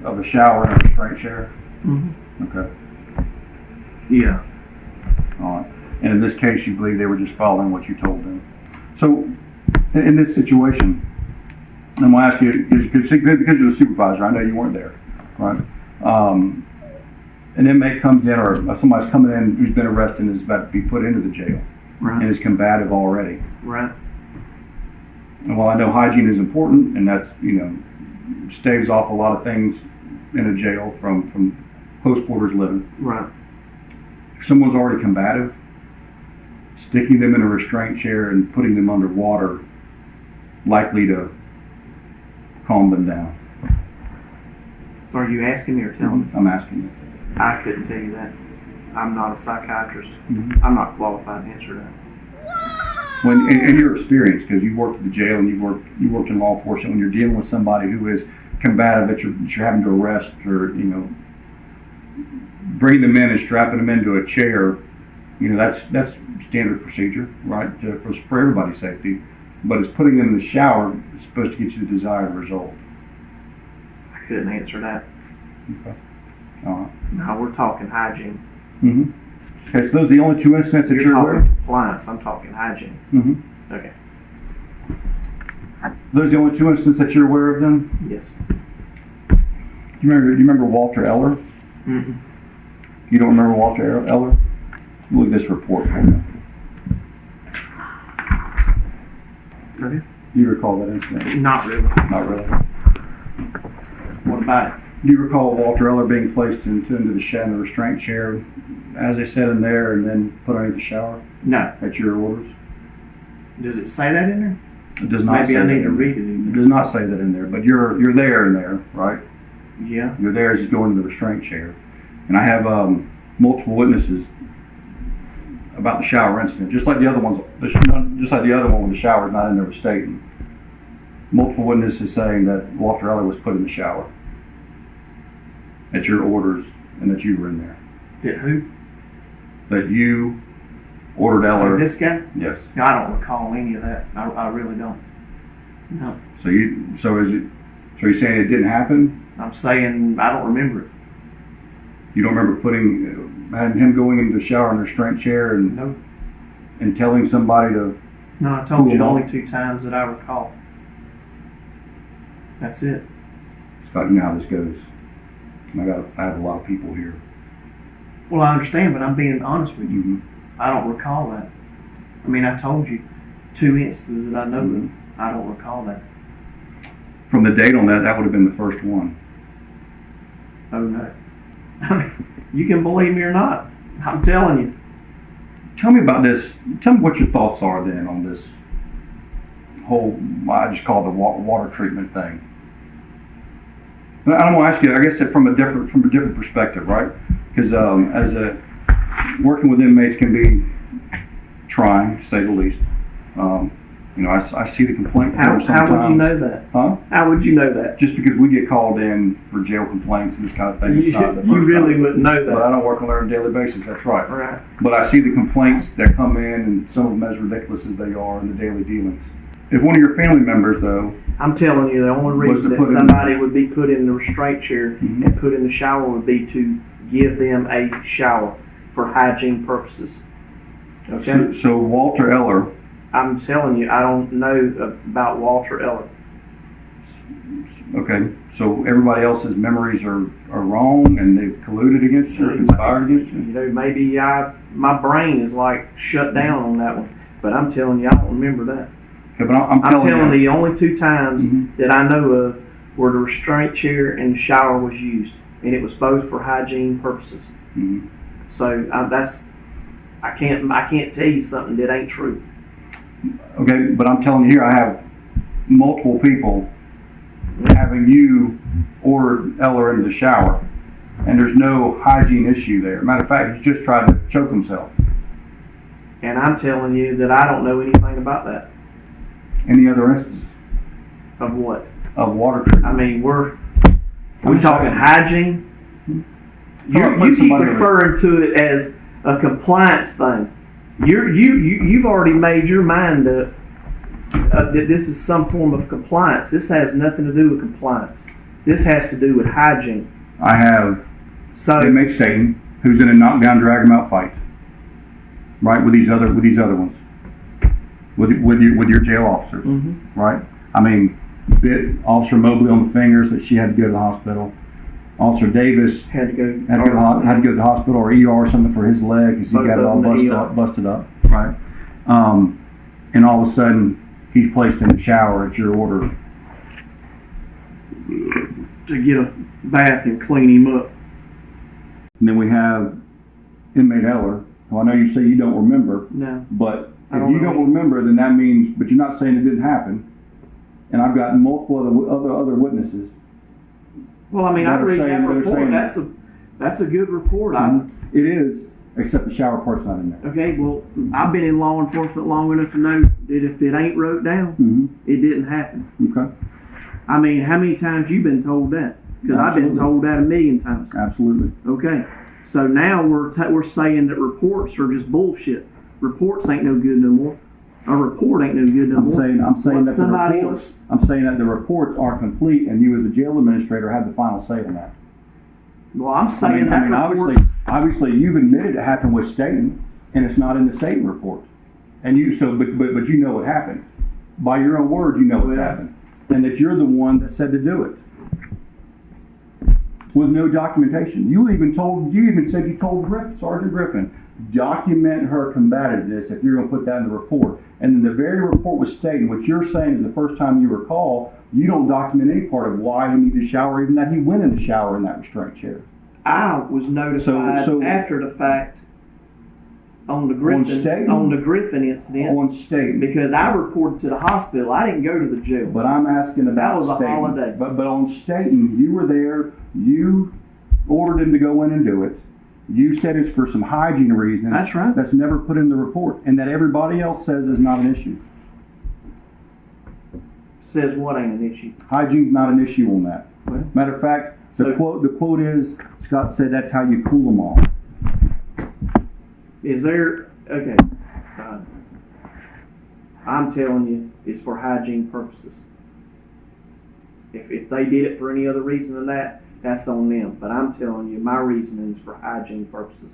of a shower and a restraint chair? Mm-hmm. Okay. Yeah. All right. And in this case, you believe they were just following what you told them. So in this situation, I'm going to ask you, because you're the supervisor, I know you weren't there, right? An inmate comes in, or somebody's coming in who's been arrested and is about to be put into the jail, Right. and is combative already. Right. And while I know hygiene is important, and that's, staves off a lot of things in a jail from close quarters living. Right. If someone's already combative, sticking them in a restraint chair and putting them underwater, likely to calm them down. Are you asking me or telling me? I'm asking you. I couldn't tell you that. I'm not a psychiatrist. Mhm. I'm not qualified to answer that. When in your experience, because you worked at the jail and you worked in law enforcement, when you're dealing with somebody who is combative that you're having to arrest or bringing them in and strapping them into a chair, that's standard procedure, right? For everybody's safety. But it's putting them in the shower is supposed to get you the desired result. I couldn't answer that. Okay. All right. No, we're talking hygiene. Mm-hmm. Okay, so those are the only two incidents that you're aware of? talking compliance. I'm talking hygiene. Mm-hmm. Okay. Those are the only two incidents that you're aware of then? Yes. Do you remember Walter Eller? Mm-hmm. You don't remember Walter Eller? Look at this report for me. Okay. Do you recall that incident? Not really. Not really. What about it? Do you recall Walter Eller being placed into the restraint chair, as they said in there, and then put underneath the shower No. at your orders? Does it say that in there? It does not. Maybe say I that need to in read it there. again. It does not say that in there, but you're there in there, right? Yeah. You're there as you go into the restraint chair, and I have multiple witnesses about the shower incident, just like the other ones, just like the other one when the shower is not in there with Staten. Multiple witnesses saying that Walter Eller was put in the shower at your orders and that you were in there. Did who? That you ordered Eller. This guy? Yes. I don't recall any of that. I really don't. No. So you're saying it didn't happen? I'm saying I don't remember it. You don't remember having him going into the shower in a restraint chair and No. and telling somebody to? No, I told you the Cool. only 2 times that I recall. That's it. Scott, you know how this goes. I have a lot of people here. Well, I understand, but I'm being honest with you. Mm-hmm. I don't recall that. I mean, I told you 2 instances that I know of. I don't recall that. From the date on that would have been the first one. Oh, no. You can believe me or not. I'm telling you. Tell me about this. Tell me what your thoughts are then on this whole, I just call it the water treatment thing. And I'm going to ask you, I guess, from a different perspective, right? Because working with inmates can be trying, to say the least. You know, I see the complaint How form sometimes. would you know that? Huh? How would you know that? Just because we get called in for jail complaints and this kind of thing. You, it's not the you first really time. wouldn't know But I that. don't work on there on a daily basis, that's right. Right. But I see the complaints that come in, and some of them as ridiculous as they are in the daily dealings. If one of your family members, though, I'm telling you, the only Was to reason that put in- somebody would be put in the restraint chair Mhm. and put in the shower would be to give them a shower for hygiene purposes. Okay? so Walter Eller, I'm telling you, I don't know about Walter Eller. okay, so everybody else's memories are wrong and they've colluded against you or conspired against you? You know, maybe my brain is like shut down on that one. But I'm telling you, I don't remember that. Okay, but I'm I'm telling you. you, the only two times Mhm. that I know of where the restraint chair and the shower was used, and it was both for hygiene purposes. Mhm. So I can't tell you something that ain't true. Okay, but I'm telling you here, I have multiple people having you order Eller into the shower, and there's no hygiene issue there. Matter of fact, he's just tried to choke himself. And I'm telling you that I don't know anything about that. Any other instances Of what? of water treatment? I mean, we're I'm talking sorry. hygiene. You keep referring to it as a compliance thing. You've already made your mind up that this is some form of compliance. This has nothing to do with compliance. This has to do with hygiene. I have So inmate Staten who's in a knockdown, drag him out fight, right? With these other ones, with your jail officers, Mhm. right? I mean, bit Officer Mobley on the fingers that she had to go to the hospital. Officer Davis had to go. had to go to the hospital or ER or something for his leg because he Both got it of all them in the busted up, right? And all of a sudden, he's placed in the shower at your order. to get a bath and clean him up. And then we have inmate Eller, who I know you say you don't remember, No. but I if don't you know. don't remember, then that means, but you're not saying it didn't happen. And I've got multiple other witnesses. Well, I mean, That I are read saying- that that are report. saying- That's a good report. It is, except the shower part's not in there. Okay, well, I've been in law enforcement long enough to know that if it ain't wrote down, Mm-hmm. it didn't happen. Okay, I mean, how many times you been told that? Because I've been Absolutely. told that a million times. absolutely. Okay, so now we're saying that reports are just bullshit. Reports ain't no good no more. A report ain't no good no I'm more. saying What's that the somebody reports. I'm saying that the reports are complete, and you as a jail administrator have the final say on that. Well, I'm I saying mean, that report's obviously, you've admitted it happened with Staten, and it's not in the Staten report. And but you know what happened. By your own words, you know what's Well- happened, and that you're the one that said to do it, with no documentation. You even said you told Sergeant Griffin, document her combativeness if you're going to put that in the report. And then the very report with Staten, which you're saying is the first time you recall, you don't document any part of why he needed to shower, even that he went in the shower in that restraint chair. I was notified So- after the fact on the Staten? Griffin incident On Staten. because I reported to the hospital. I didn't go to the jail. But I'm asking about That was a Staten. holiday. But on Staten, you were there. You ordered him to go in and do it. You said it's for some hygiene reasons. That's right. That's never put in the report, and that everybody else says is not an issue. Says what ain't an issue. Hygiene's not an issue on that. Well, Matter of fact, the So- quote is Scott said that's how you cool them off. Is there okay? I'm telling you, it's for hygiene purposes. If they did it for any other reason than that, that's on them. But I'm telling you, my reasoning is for hygiene purposes.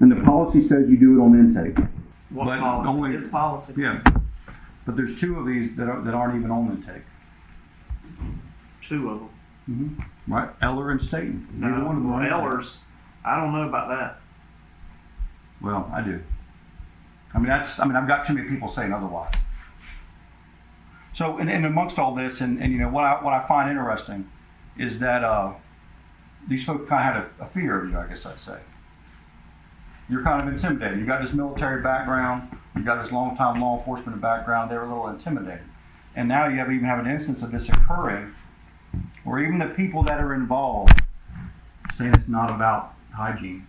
And the policy says you do it on intake. What But policy? only- This policy. Yeah, but there's two of these that aren't even on intake. Two of them. Mm-hmm. Right, Eller and Staten. Neither one of them are on intake. Ellers. I don't know about that. Well, I do. I've got too many people saying otherwise. So, and amongst all this, and you know, what I find interesting is that these folks kind of had a fear of you, I guess I'd say. You're kind of intimidated. You got this military background, you got this long-time law enforcement background. They were a little intimidated, and now you even have an instance of this occurring, where even the people that are involved saying it's not about hygiene.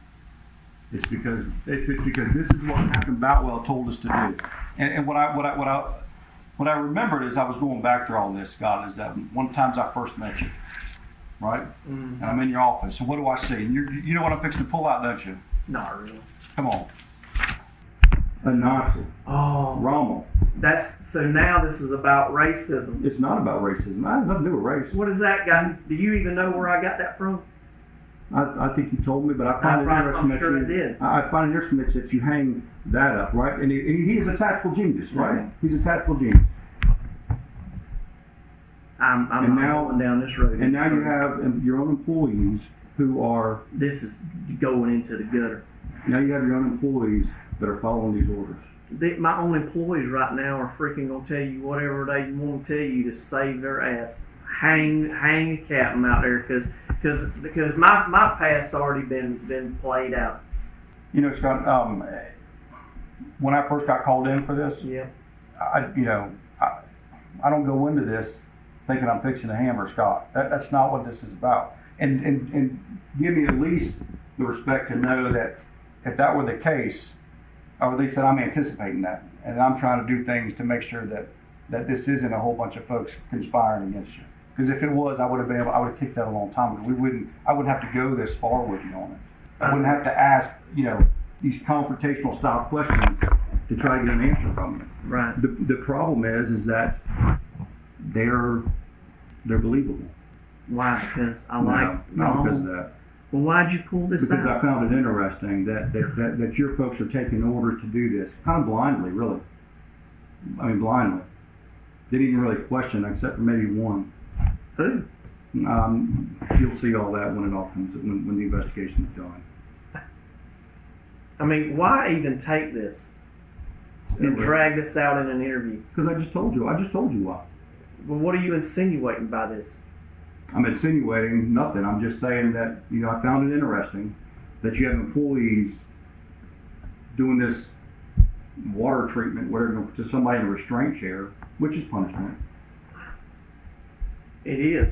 It's because this is what Captain Boutwell told us to do. And what I What I remembered as I was going back through all this, Scott, is that one time I first met you, right? Mm-hmm. And I'm in your office. So what do I see? And you know what I'm fixing to pull out, don't you? Not really. Come on. A Nazi. Oh, Rommel. so now this is about racism. It's not about racism. I have nothing to do with race. What does that got? Do you even know where I got that from? I think you told me, but I find it interesting that sure you. I did. I find it interesting that you hang that up, right? And he is a tactical genius, right? Mm-hmm. He's a tactical genius. I'm not going down this road. And now you have your own employees who are. This is going into the gutter. Now you have your own employees that are following these orders. My own employees right now are freaking gonna tell you whatever they want to tell you to save their ass. Hang a captain out there because my past's already been played out. You know, Scott, when I first got called in for this, Yeah. I don't go into this thinking I'm fixing to hammer Scott. That's not what this is about. And give me at least the respect to know that if that were the case, or at least that I'm anticipating that, and I'm trying to do things to make sure that this isn't a whole bunch of folks conspiring against you. Because if it was, I would have kicked that a long time ago. I wouldn't have to go this far with you on it. I wouldn't have to ask, these confrontational style questions to try to get an answer from you. Right. The problem is that they're believable. Why? Because I Not because of that. Well, why'd you pull this Because out? I found it interesting that your folks are taking orders to do this, kind of blindly, really. I mean, blindly. They didn't even really question, except for maybe one. Who? You'll see all that when it all comes, when the investigation's done. I mean, why even take this and drag this out in an interview? Because I just told you why. Well, what are you insinuating by this? I'm insinuating nothing. I'm just saying that, I found it interesting that you have employees doing this water treatment to somebody in a restraint chair, which is punishment. It is.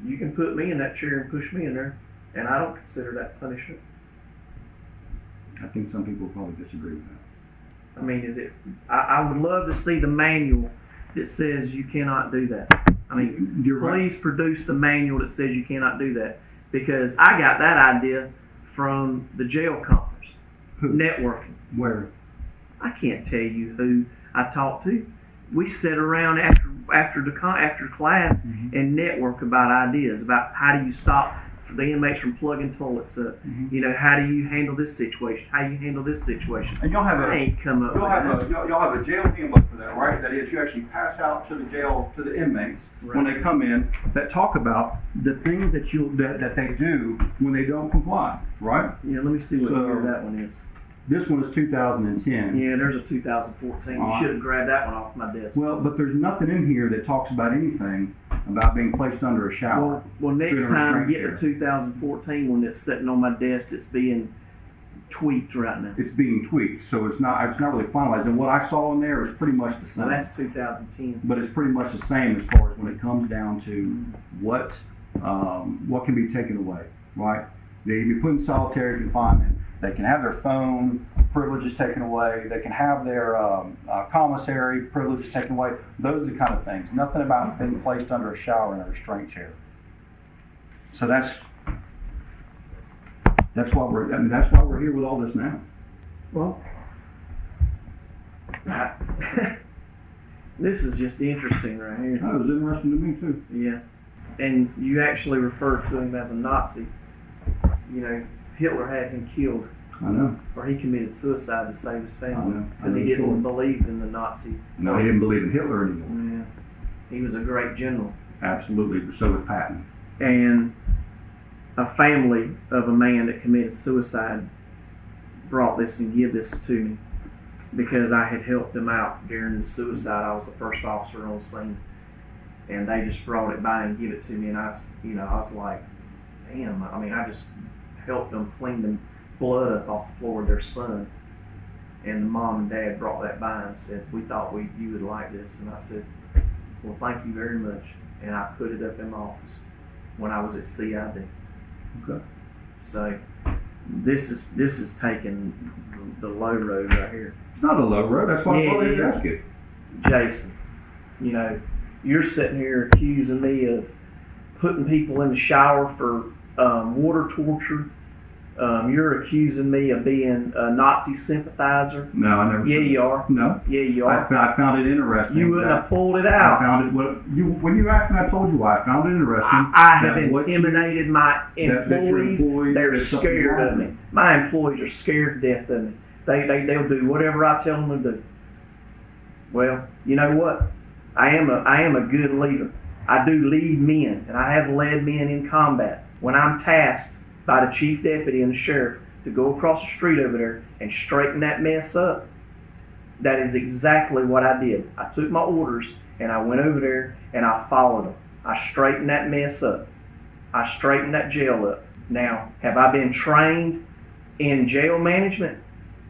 You can put me in that chair and push me in there, and I don't consider that punishment. I think some people probably disagree with that. I mean, is it? I would love to see the manual that says you cannot do that. I mean, You're right. please produce the manual that says you cannot do that, because I got that idea from the jail conference. Who? Networking. Where? I can't tell you who I talked to. We sit around after class and network about ideas, about how do you stop the inmates from plugging toilets up. How do you handle this situation? How you handle this situation? And y'all have I ain't come up with that. y'all have a jail handbook for that, right? That is, you actually pass out to the jail, to the inmates when they come in, that talk about the things that they do when they don't comply, right? Yeah, let me see what year that one is. This one is 2010. Yeah, there's a 2014. You should have grabbed that one off my desk. Well, but there's nothing in here that talks about anything about being placed under a shower. Well, next Doing a time, restraint get chair. the 2014 one that's sitting on my desk that's being tweaked right now. It's being tweaked, so it's not really finalized. And what I saw in there is pretty much the Now same. that's 2010. But it's pretty much the same as far as when it comes down to what can be taken away, right? They can be put in solitary confinement. They can have their phone privileges taken away. They can have their commissary privileges taken away. Those are the kind of things. Nothing about being placed under a shower in a restraint chair. So that's why we're here with all this now. Well, this is just interesting right here. That was interesting to me too. Yeah, and you actually referred to him as a Nazi. Hitler had him killed, I know. or he committed suicide to save his I family know because he the didn't story. believe in the Nazi. No, he didn't believe in Hitler anymore. Yeah, he was a great general. Absolutely. So was Patton. And a family of a man that committed suicide brought this and gave this to me because I had helped them out during the suicide. I was the first officer on scene, and they just brought it by and give it to me, and I was like, damn. I mean, I just helped them clean the blood up off the floor of their son, and the mom and dad brought that by and said, we thought you would like this, and I said, well, thank you very much, and I put it up in my office when I was at CID. Okay. So this is taking the low road right here. It's not a low road. That's why I Yeah, wanted it to is. ask you. Jason, You know, you're sitting here accusing me of putting people in the shower for water torture. You're accusing me of being a Nazi sympathizer. No, I never. Yeah, said you are. No. Yeah, you are. I found it interesting. You wouldn't that have pulled it I out. found it. When you asked me, I told you why. I found it interesting. I have that what you- intimidated my that your employees. employees They're did something scared wrong. of me. My employees are scared to death of me. They'll do whatever I tell them to do. Well, you know what? I am a good leader. I do lead men, and I have led men in combat. When I'm tasked by the chief deputy and the sheriff to go across the street over there and straighten that mess up, that is exactly what I did. I took my orders and I went over there and I followed them. I straightened that mess up. I straightened that jail up. Now, have I been trained in jail management?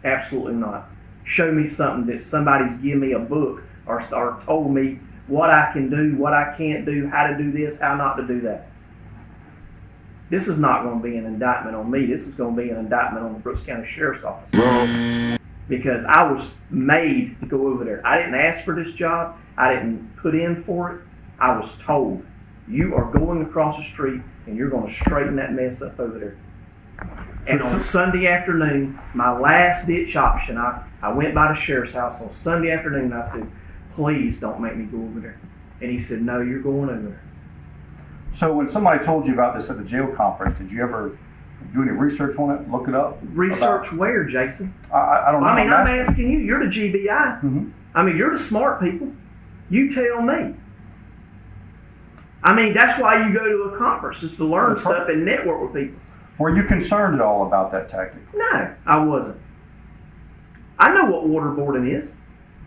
Absolutely not. Show me something that somebody's given me a book or told me what I can do, what I can't do, how to do this, how not to do that. This is not going to be an indictment on me. This is going to be an indictment on the Brooks County Sheriff's Office. Because I was made to go over there. I didn't ask for this job. I didn't put in for it. I was told, you are going across the street and you're going to straighten that mess up over there. And on Sunday afternoon, my last ditch option, I went by the sheriff's house on Sunday afternoon and I said, please don't make me go over there. And he said, no, you're going over there. So when somebody told you about this at the jail conference, did you ever do any research on it? Look it up? Research where, Jason? I don't know. I mean, I'm asking you. You're the GBI. Mm-hmm. I mean, you're the smart people. You tell me. I mean, that's why you go to a conference, is to learn stuff and network with people. Were you concerned at all about that tactic? No, I wasn't. I know what waterboarding is.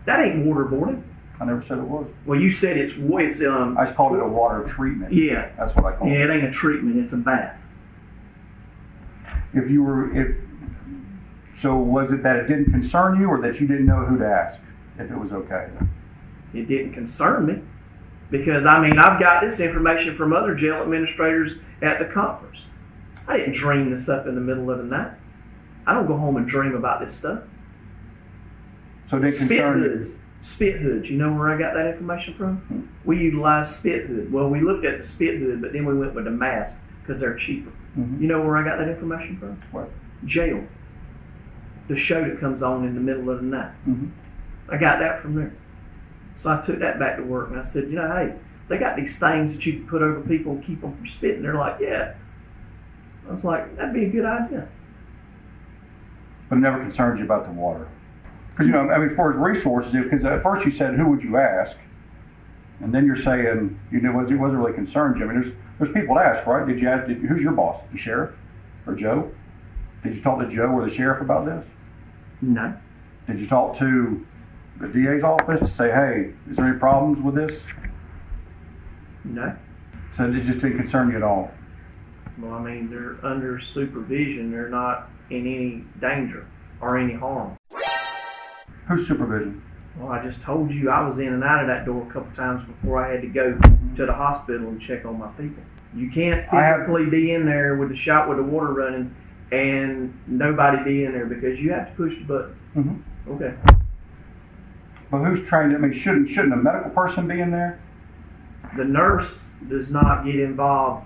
That ain't waterboarding. I never said it was. Well, you said it's I just called it a water treatment. Yeah. That's what I called Yeah, it. it ain't a treatment. It's a bath. So was it that it didn't concern you, or that you didn't know who to ask if it was okay? It didn't concern me because, I mean, I've got this information from other jail administrators at the conference. I didn't dream this up in the middle of the night. I don't go home and dream about this stuff. So it didn't Spit concern hoods. you? Spit hoods. You know where I got that information from? We utilize spit hood. Well, we looked at the spit hood, but then we went with the mask because they're cheaper. Mm-hmm. You know where I got that information from? What? Jail. The show that comes on in the middle of the night. Mm-hmm. I got that from there. So I took that back to work and I said, you know, hey, they got these things that you can put over people and keep them from spitting. They're like, yeah. I was like, that'd be a good idea. But it never concerned you about the water? Because, as far as resources, because at first you said, who would you ask? And then you're saying, it wasn't really concerned you. I mean, there's people to ask, right? Did you ask, who's your boss? The sheriff? Or Joe? Did you talk to Joe or the sheriff about this? No. Did you talk to the DA's office to say, hey, is there any problems with this? No. So it just didn't concern you at all? Well, I mean, they're under supervision. They're not in any danger or any harm. Whose supervision? Well, I just told you I was in and out of that door a couple times before I had to go to the hospital and check on my people. You can't physically be in there with the water running and nobody be in there because you have to push the button. Mm-hmm. Okay. But who's trained? I mean, shouldn't a medical person be in there? The nurse does not get involved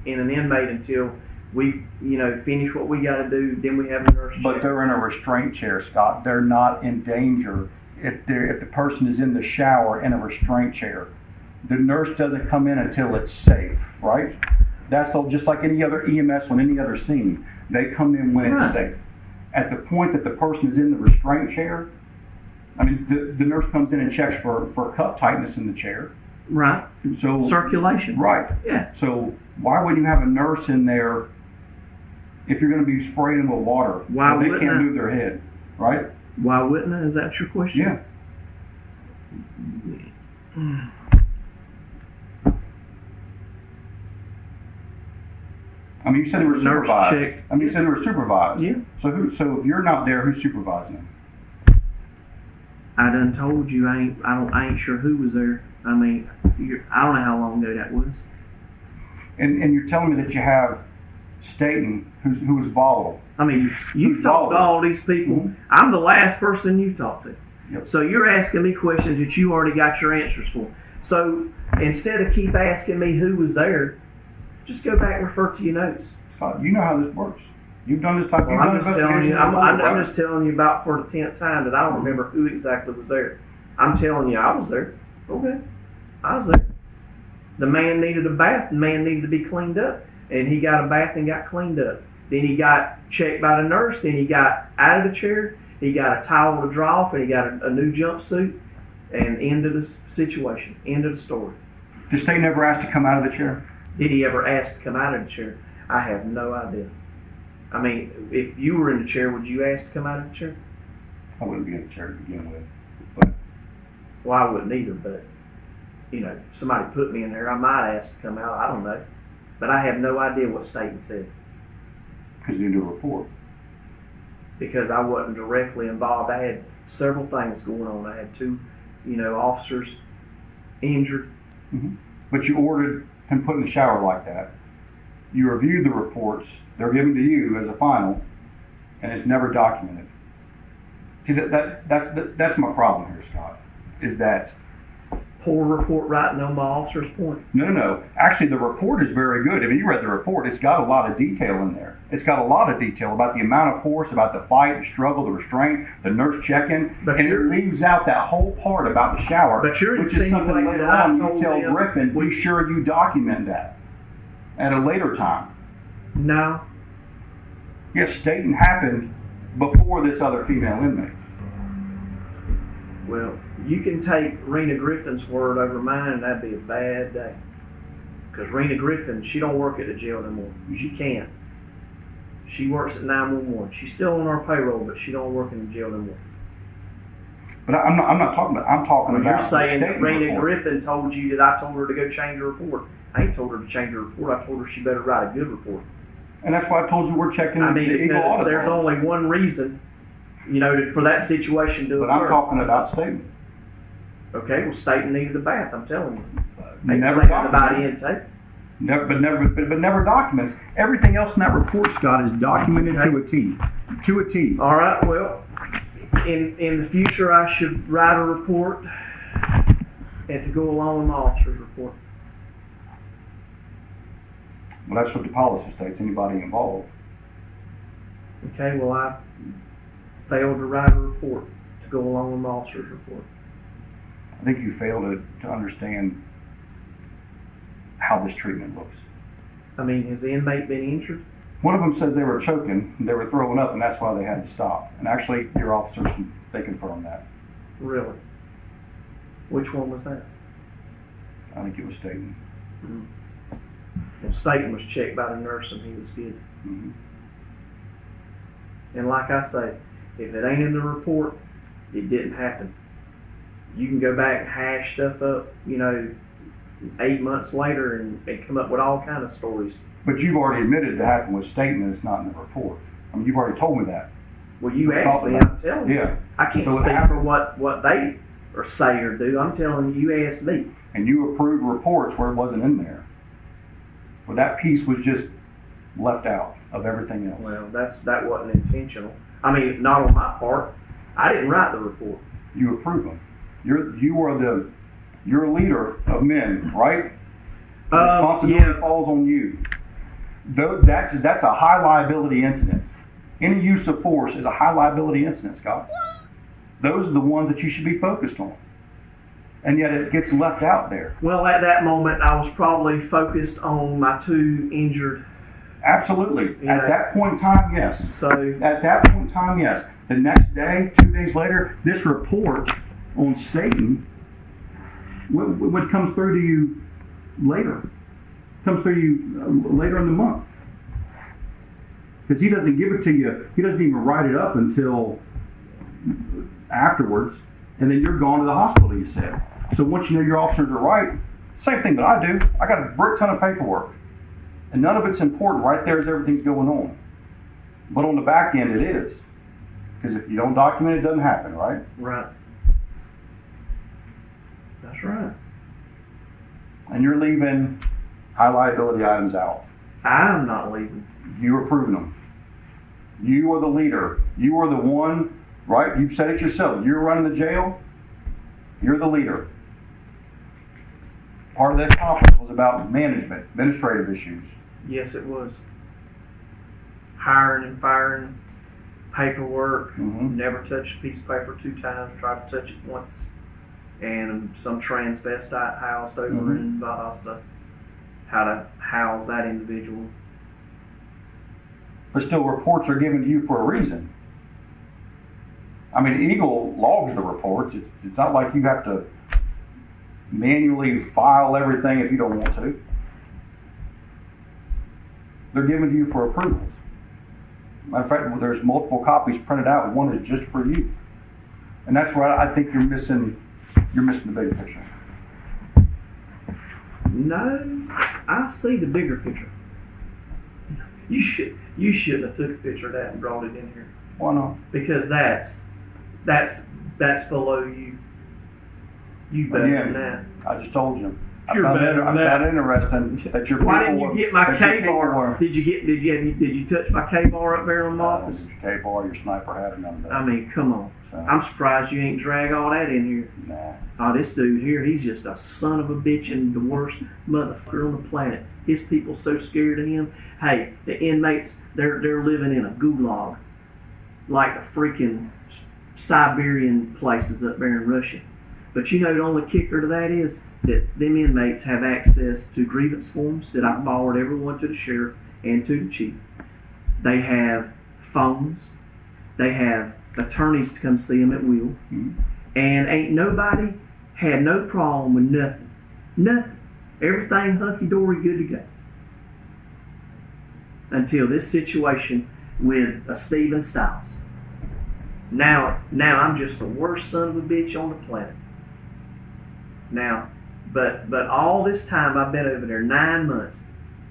in an inmate until we, finish what we got to do. Then we have a nurse. But they're in a restraint chair, Scott. They're not in danger if the person is in the shower in a restraint chair. The nurse doesn't come in until it's safe, right? That's just like any other EMS on any other scene. They come in when it's safe. At the point that the person is in the restraint chair, I mean, the nurse comes in and checks for cup tightness in the chair. Right. So circulation. Right. Yeah. So why would you have a nurse in there if you're going to be spraying them with water? Why they wouldn't can't I? move their head, right? Why wouldn't I? Is that your question? Yeah. I mean, you said they were supervised. I mean, you said they were supervised. Yeah. So if you're not there, who's supervising them? I done told you I ain't sure who was there. I mean, I don't know how long ago that was. And you're telling me that you have Staten, who was volatile. I mean, you've talked to all these people. Mm-hmm. I'm the last person you talked to. Yep. So you're asking me questions that you already got your answers for. So instead of keep asking me who was there, just go back and refer to your notes. Scott, you know how this works. You've done this type. Well, I'm just telling you. I'm just telling you about for the 10th time that I don't remember who exactly was there. I'm telling you, I was there. Okay, I was there. The man needed a bath. The man needed to be cleaned up, and he got a bath and got cleaned up. Then he got checked by the nurse. Then he got out of the chair. He got a towel to dry off, and he got a new jumpsuit. And end of the situation. End of the story. Did State never ask to come out of the chair? Did he ever ask to come out of the chair? I have no idea. I mean, if you were in the chair, would you ask to come out of the chair? I wouldn't be in the chair to begin with. But Well, I wouldn't either, but, you know, if somebody put me in there, I might ask to come out. I don't know. But I have no idea what Staten said because you didn't do a report. because I wasn't directly involved. I had several things going on. I had two, officers injured. Mm-hmm. But you ordered him put in the shower like that. You reviewed the reports. They're given to you as a final, and it's never documented. See, that's my problem here, Scott, is that Poor report writing on my officer's point. No. Actually, the report is very good. I mean, you read the report. It's got a lot of detail in there. It's got a lot of detail about the amount of force, about the fight, the struggle, the restraint, the nurse check-in, and it leaves out that whole part about the shower, But you're which is something insinuating later that I on told you tell them- Griffin, be sure you document that at a later time. No. Yes, Staten happened before this other female inmate. Well, you can take Rena Griffin's word over mine, and that'd be a bad day. Because Rena Griffin, she don't work at the jail anymore. She can't. She works at 911. She's still on our payroll, but she don't work in the jail anymore. But I'm not talking about. I'm talking Well, about. you're saying the that Staten Rena report. Griffin told you that I told her to go change her report. I ain't told her to change her report. I told her she better write a good report. And that's why I told you we're checking I mean, the Eagle because audit. there's log. only one reason, for that situation to But I'm occur. talking about Staten. Okay, well, Staten needed a bath. I'm telling you. Never Ain't saying about documented. intake. Never documents. Everything else in that report, Scott, is documented Okay. to a T. To a T. All right. Well, in the future, I should write a report and to go along with my officer's report. Well, that's what the policy states. Anybody involved. Okay. Well, I failed to write a report to go along with my officer's report. I think you fail to understand how this treatment looks. I mean, has the inmate been injured? One of them says they were choking, and they were throwing up, and that's why they had to stop. And actually, your officers, they confirmed that. Really? Which one was that? I think it was Staten. Well, Staten was checked by the nurse and he was good. Mm-hmm. And like I say, if it ain't in the report, it didn't happen. You can go back and hash stuff up, 8 months later and come up with all kind of stories. But you've already admitted it happened with Staten, and it's not in the report. I mean, you've already told me that. Well, you asked me, I'm telling you. Yeah. I can't So it speak happened. for what they or say or do. I'm telling you, you asked me. And you approved reports where it wasn't in there. Well, that piece was just left out of everything else. Well, that wasn't intentional. I mean, not on my part. I didn't write the report. You approve them. You're a leader of men, right? The responsibility Yeah. falls on you. That's a high liability incident. Any use of force is a high liability incident, Scott. Those are the ones that you should be focused on. And yet it gets left out there. Well, at that moment, I was probably focused on my two injured. Absolutely. Yeah. At that point in time, yes. So, At that point in time, yes. The next day, 2 days later, this report on Staten what comes through to you later. Comes through you later in the month. Because he doesn't give it to you, he doesn't even write it up until afterwards, and then you're gone to the hospital, you said. So once you know your officers are right, same thing that I do. I got a brick ton of paperwork. And none of it's important right there as everything's going on. But on the back end, it is. Because if you don't document it, it doesn't happen, right? right. That's right. And you're leaving high liability items out. I'm not leaving. You are approving them. You are the leader. You are the one right? You've said it yourself. You're running the jail. You're the leader. Part of that conference was about management, administrative issues. Yes, it was. Hiring and firing, paperwork. Mhm. Never touched a piece of paper 2 times. Tried to touch it once, and some transvestite housed over Mhm. in Valdosta. How to house that individual. But still, reports are given to you for a reason. I mean, Eagle logs the reports. It's not like you have to manually file everything if you don't want to. They're given to you for approvals. Matter of fact, there's multiple copies printed out. One is just for you. And that's where I think you're missing the big picture. No, I see the bigger picture. You shouldn't have took a picture of that and brought it in here, Why not? because that's below you. You better than that. I just told you. You're better than I that. found it interesting that your people Why didn't you get my that your K people bar? were- Did you touch my K bar up there in my office? Your K-bar, your sniper hat, none of that. I mean, come on. So, I'm surprised you ain't drag all that in here. nah. Oh, this dude here, he's just a son of a bitch and the worst motherfucker on the planet. His people so scared of him. Hey, the inmates, they're living in a gulag, like the freaking Siberian places up there in Russia. But you know the only kicker to that is that them inmates have access to grievance forms that I forward everyone to the sheriff and to the chief. They have phones. They have attorneys to come see them at will. Mhm. And ain't nobody had no problem with nothing. Nothing. Everything hunky-dory, good to go. Until this situation with Stephen Stiles. Now I'm just the worst son of a bitch on the planet. Now, but all this time I've been over there 9 months,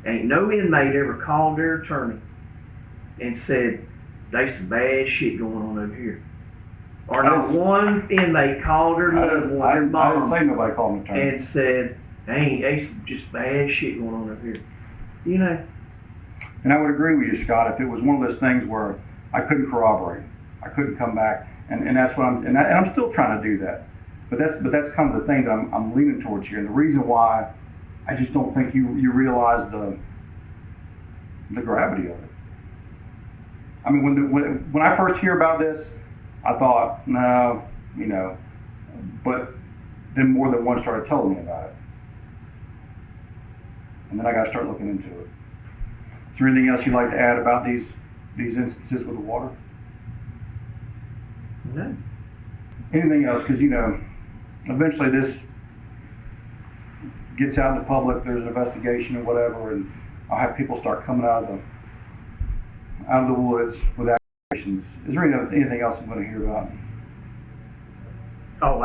ain't no inmate ever called their attorney and said, there's some bad shit going on over here. Or not one inmate called their loved one, I their didn't mom, say nobody called me attorney. and said, there's some just bad shit going on over here. You know, And I would agree with you, Scott, if it was one of those things where I couldn't corroborate, I couldn't come back, and that's what I'm still trying to do that. But that's kind of the thing that I'm leaning towards here, and the reason why I just don't think you realize the gravity of it. I mean, when I first hear about this, I thought, no, you know, but then more than one started telling me about it, and then I got to start looking into it. Is there anything else you'd like to add about these instances with the water? no. Anything else? Because, you know, eventually this gets out in the public, there's an investigation or whatever, and I'll have people start coming out of the woods with accusations. Is there anything else you want to hear about? Oh,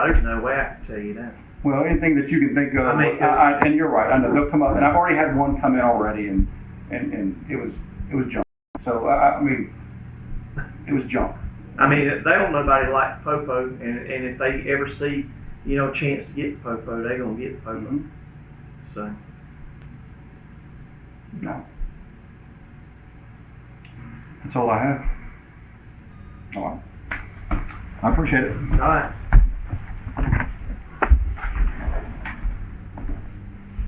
there's no way I can tell you that. Well, anything that you can think of. I mean, and you're right. I know they'll come up, and I've already had one come in already, and it was junk. So I mean, it was junk. I mean, they don't nobody like the popo, and if they ever see, you know, a chance to get the popo, they're gonna get the popo. Mhm. So, No. That's all I have. All right. I appreciate it. all right.